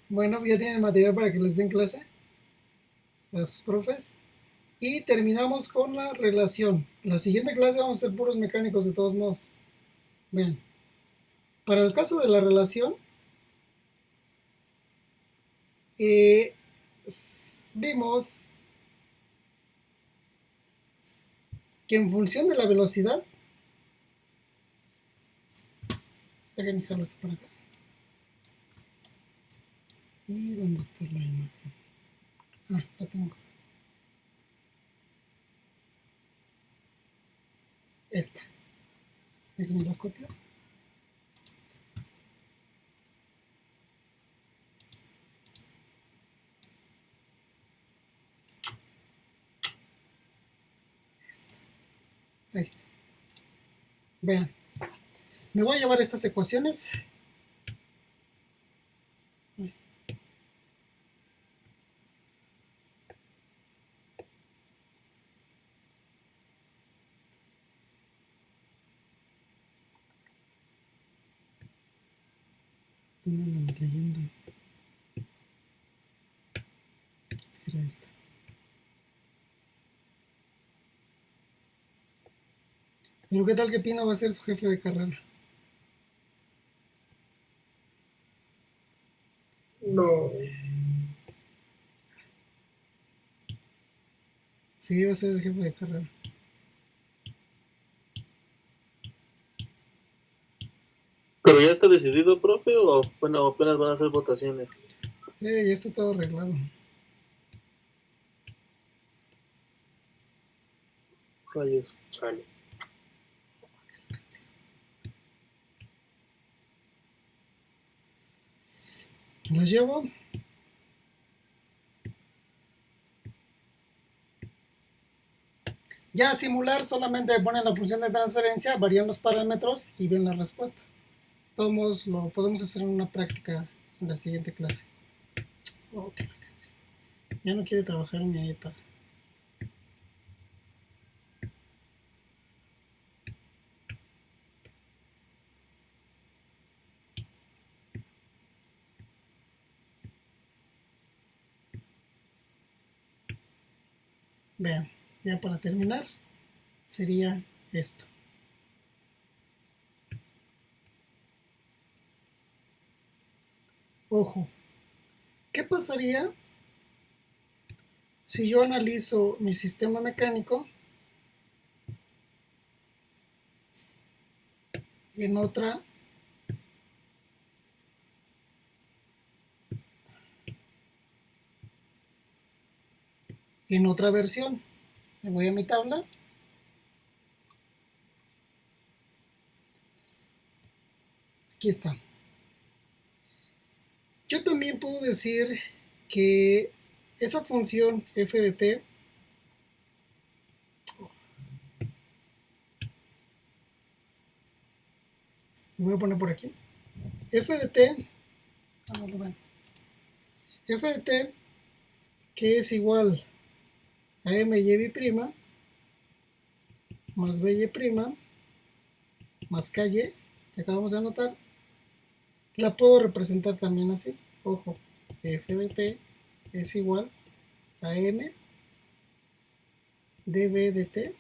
Bueno, ya tienen material para que les den clase los profes. Y terminamos con la relación. La siguiente clase vamos a ser puros mecánicos de todos modos. Vean. Para el caso de la relación, vimos que en función de la velocidad, dejen dejarlo esto para acá. ¿Y dónde está la imagen? Ah, la tengo. Esta. Déjenme la copio. Ahí está. Vean. Me voy a llevar estas ecuaciones. ¿Dónde andan leyendo? Es que era esta. Pero ¿qué tal que Pino va a ser su jefe de carrera? No. Sí, va a ser el jefe de carrera. ¿Pero ya está decidido, profe, o bueno, apenas van a hacer votaciones? Ya está todo arreglado. Rayos, chale. Los llevo. Ya a simular solamente ponen la función de transferencia, varían los parámetros y ven la respuesta. Todos lo podemos hacer en una práctica en la siguiente clase. Oh, qué vacancia. Ya no quiere trabajar en mi iPad. Vean, ya para terminar, sería esto. Ojo, ¿qué pasaría si yo analizo mi sistema mecánico en otra versión? Me voy a mi tabla. Aquí está. Yo también puedo decir que esa función f de t lo voy a poner por aquí. F de t, f de t, que es igual a m y b' más by' más ky, que acabamos de anotar, la puedo representar también así. Ojo, f de t es igual a m dv de t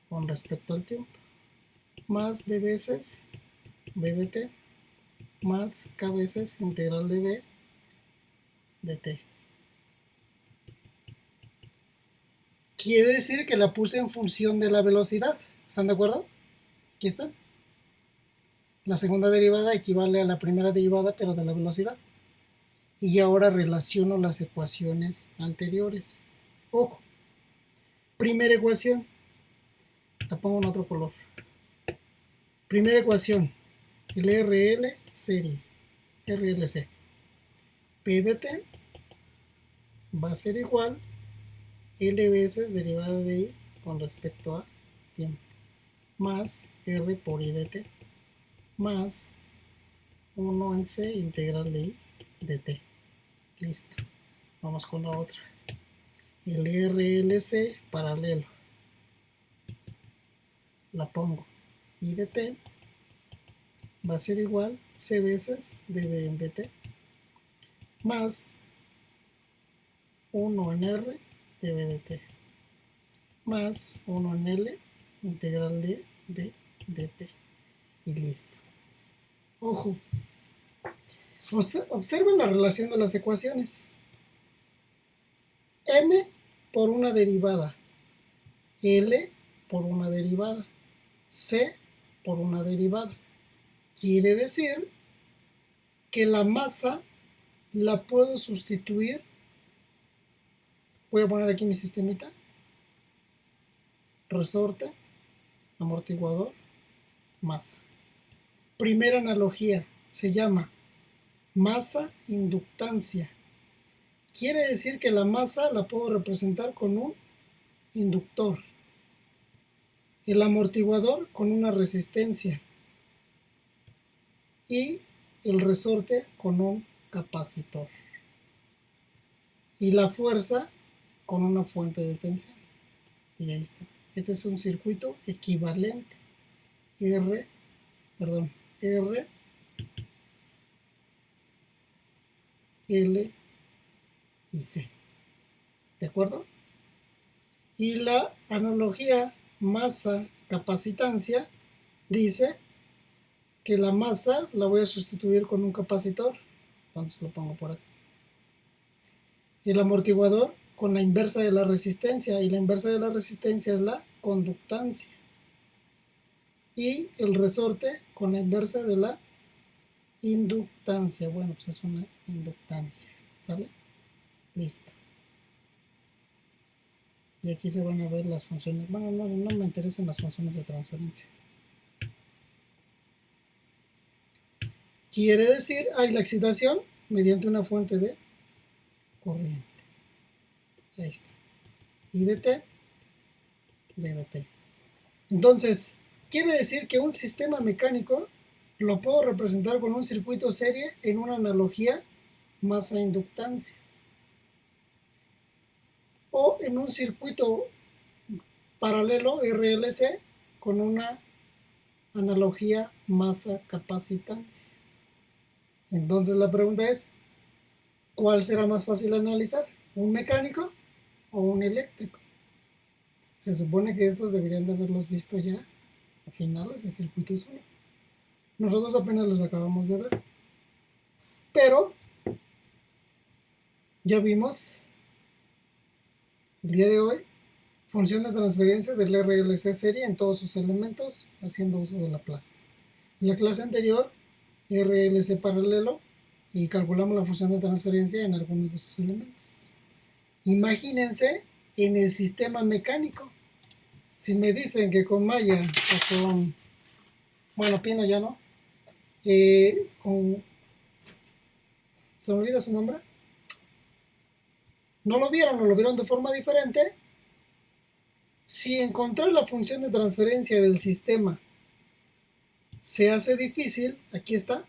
con respecto al tiempo, más b veces b de t, más k veces integral de b de t. Quiere decir que la puse en función de la velocidad. ¿Están de acuerdo? Aquí está. La segunda derivada equivale a la primera derivada, pero de la velocidad. Y ahora relaciono las ecuaciones anteriores. Ojo. Primera ecuación. La pongo en otro color. Primera ecuación. El RL serie. RLC. P de t va a ser igual L veces derivada de I con respecto a tiempo. Más R por I de t. Más 1 en C integral de I de t. Listo. Vamos con la otra. El RLC paralelo. La pongo. I de t va a ser igual C veces dv en dt. Más 1 en R dv dt. Más 1 en L integral de b dt. Y listo. Ojo. Observen la relación de las ecuaciones. M por una derivada, L por una derivada, C por una derivada. Quiere decir que la masa la puedo sustituir. Voy a poner aquí mi sistemita. Resorte, amortiguador, masa. Primera analogía se llama masa-inductancia. Quiere decir que la masa la puedo representar con un inductor. El amortiguador con una resistencia. Y el resorte con un capacitor. Y la fuerza con una fuente de tensión. Y ahí está. Este es un circuito equivalente. R L y C. ¿De acuerdo? Y la analogía masa-capacitancia dice que la masa la voy a sustituir con un capacitor. Entonces lo pongo por aquí. El amortiguador con la inversa de la resistencia. Y la inversa de la resistencia es la conductancia. Y el resorte con la inversa de la inductancia. Bueno, pues es una inductancia. ¿Sale? Listo. Y aquí se van a ver las funciones. Bueno, no me interesan las funciones de transferencia. Quiere decir, hay la excitación mediante una fuente de corriente. Ahí está. I de t, B de t. Entonces, quiere decir que un sistema mecánico lo puedo representar con un circuito serie en una analogía masa-inductancia. O en un circuito paralelo RLC con una analogía masa-capacitancia. Entonces la pregunta es, ¿cuál será más fácil analizar? ¿Un mecánico o un eléctrico? Se supone que estos deberían de haberlos visto ya a finales de circuitos 1. Nosotros apenas los acabamos de ver. Pero ya vimos el día de hoy función de transferencia del RLC serie en todos sus elementos haciendo uso de Laplace. En la clase anterior, RLC paralelo y calculamos la función de transferencia en algunos de sus elementos. Imagínense en el sistema mecánico. Si me dicen que con Maya o con, bueno, Pino ya no, se me olvida su nombre, no lo vieron o lo vieron de forma diferente. Si encontrar la función de transferencia del sistema se hace difícil, aquí está,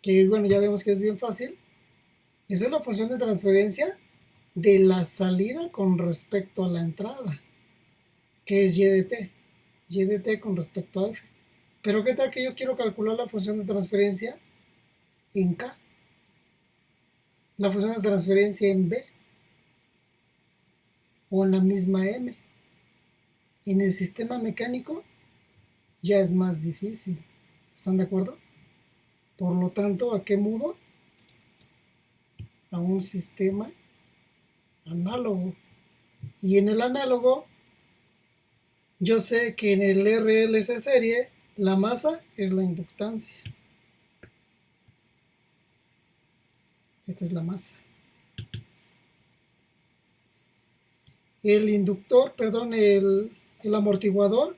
que bueno, ya vemos que es bien fácil. Esa es la función de transferencia de la salida con respecto a la entrada, que es y de t con respecto a f. Pero qué tal que yo quiero calcular la función de transferencia en K, la función de transferencia en B o en la misma M. En el sistema mecánico ya es más difícil. ¿Están de acuerdo? Por lo tanto, ¿a qué mudo? A un sistema análogo. Y en el análogo, yo sé que en el RLC serie, la masa es la inductancia. Esta es la masa. El inductor, perdón, el amortiguador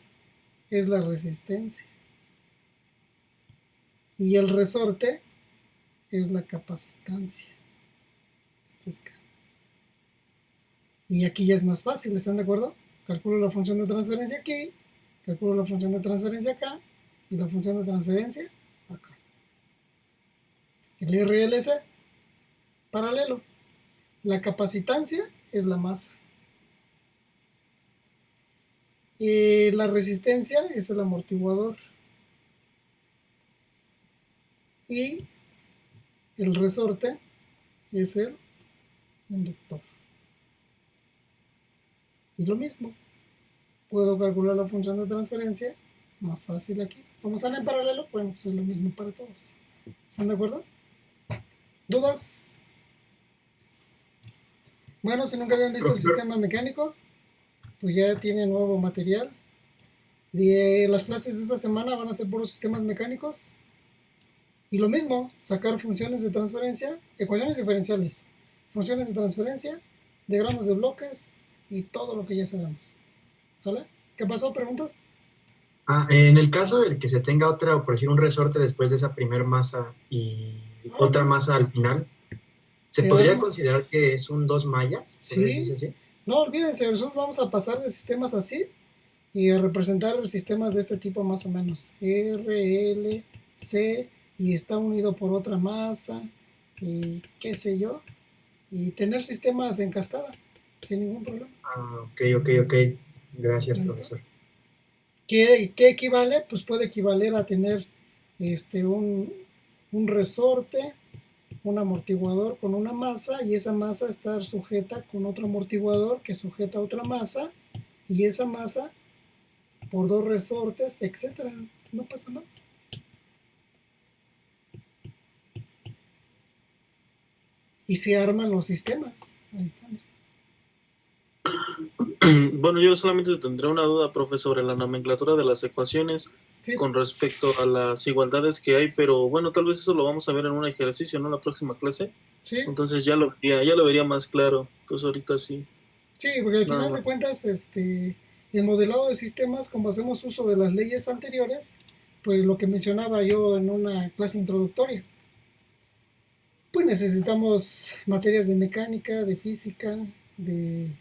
es la resistencia. Y el resorte es la capacitancia. Este es K. Y aquí ya es más fácil, ¿están de acuerdo? Calculo la función de transferencia aquí, calculo la función de transferencia acá y la función de transferencia acá. El RLC, paralelo. La capacitancia es la masa. La resistencia es el amortiguador. Y el resorte es el inductor. Y lo mismo, puedo calcular la función de transferencia más fácil aquí. Como están en paralelo, bueno, pues es lo mismo para todos. ¿Están de acuerdo? ¿Dudas? Bueno, si nunca habían visto el sistema mecánico, pues ya tienen nuevo material. Las clases de esta semana van a ser puros sistemas mecánicos. Y lo mismo, sacar funciones de transferencia, ecuaciones diferenciales, funciones de transferencia, diagramas de bloques y todo lo que ya sabemos. ¿Sale? ¿Qué pasó? ¿Preguntas? En el caso de que se tenga otra, por decir, un resorte después de esa primer masa y otra masa al final, ¿se podría considerar que es un dos mallas? Sí. Así? No, olvídense, nosotros vamos a pasar de sistemas así y a representar sistemas de este tipo más o menos. R, L, C, y está unido por otra masa, y qué sé yo, y tener sistemas en cascada, sin ningún problema. Ok. Gracias, profesor. ¿Qué equivale? Pues puede equivaler a tener un resorte, un amortiguador con una masa, y esa masa estar sujeta con otro amortiguador que sujeta a otra masa, y esa masa por dos resortes, etcétera. No pasa nada. Y se arman los sistemas. Ahí están. Bueno, yo solamente tendré una duda, profe, sobre la nomenclatura de las ecuaciones con respecto a las igualdades que hay, pero bueno, tal vez eso lo vamos a ver en un ejercicio, ¿no? La próxima clase. Sí. Entonces ya lo vería más claro. Pues ahorita sí. Sí, porque al final de cuentas, el modelado de sistemas, como hacemos uso de las leyes anteriores, pues lo que mencionaba yo en una clase introductoria. Pues necesitamos materias de mecánica, de física, de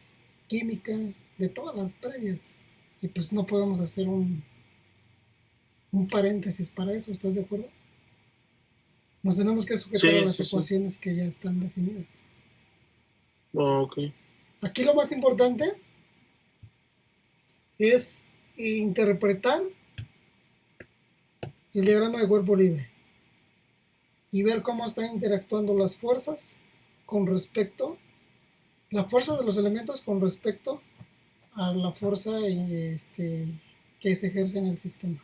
química, de todas las previas. Y pues no podemos hacer un paréntesis para eso, ¿estás de acuerdo? Nos tenemos que sujetar a las ecuaciones que ya están definidas. Ok. Aquí lo más importante es interpretar el diagrama de cuerpo libre y ver cómo están interactuando las fuerzas con respecto, la fuerza de los elementos con respecto a la fuerza que se ejerce en el sistema.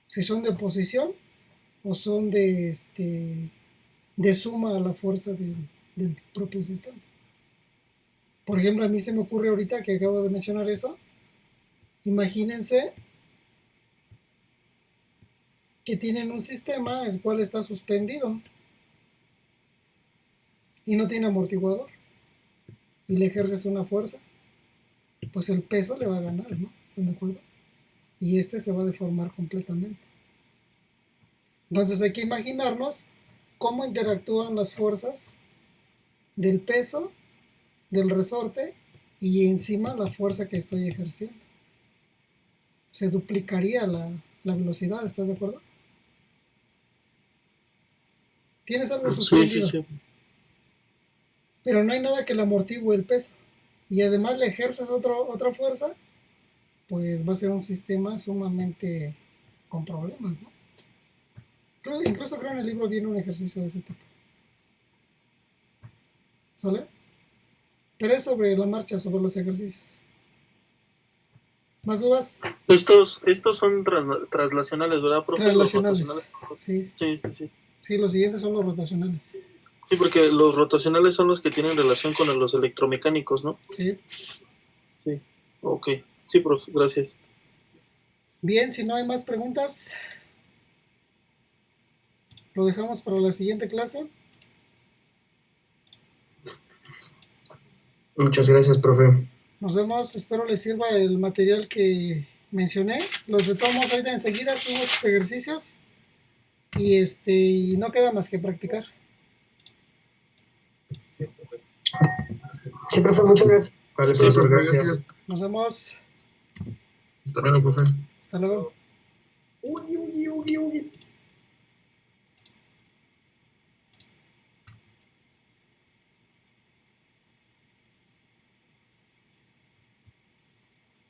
Si son de oposición o son de suma a la fuerza del propio sistema. Por ejemplo, a mí se me ocurre ahorita que acabo de mencionar eso. Imagínense que tienen un sistema el cual está suspendido y no tiene amortiguador y le ejerces una fuerza, pues el peso le va a ganar, ¿no? ¿Están de acuerdo? Y se va a deformar completamente. Entonces hay que imaginarnos cómo interactúan las fuerzas del peso, del resorte y encima la fuerza que estoy ejerciendo. Se duplicaría la velocidad, ¿estás de acuerdo? Tienes algo suspendido. Sí. Pero no hay nada que le amortigue el peso. Y además le ejerces otra fuerza, pues va a ser un sistema sumamente con problemas, ¿no? Incluso creo en el libro viene un ejercicio de ese tipo. ¿Sale? Pero es sobre la marcha, sobre los ejercicios. ¿Más dudas? Estos son traslacionales, ¿verdad, profe? Traslacionales. Los rotacionales. Sí. Sí. Sí, los siguientes son los rotacionales. Sí, porque los rotacionales son los que tienen relación con los electromecánicos, ¿no? Sí. Sí. Ok. Sí, profe, gracias. Bien, si no hay más preguntas, lo dejamos para la siguiente clase. Muchas gracias, profe. Nos vemos, espero les sirva el material que mencioné. Los retomamos ahorita enseguida, subo sus ejercicios y no queda más que practicar. Sí, profe, muchas gracias. Vale, Sí, profesor, profe, gracias. Nos vemos. Hasta luego, profe. Hasta luego. Uy, uy, uy, uy.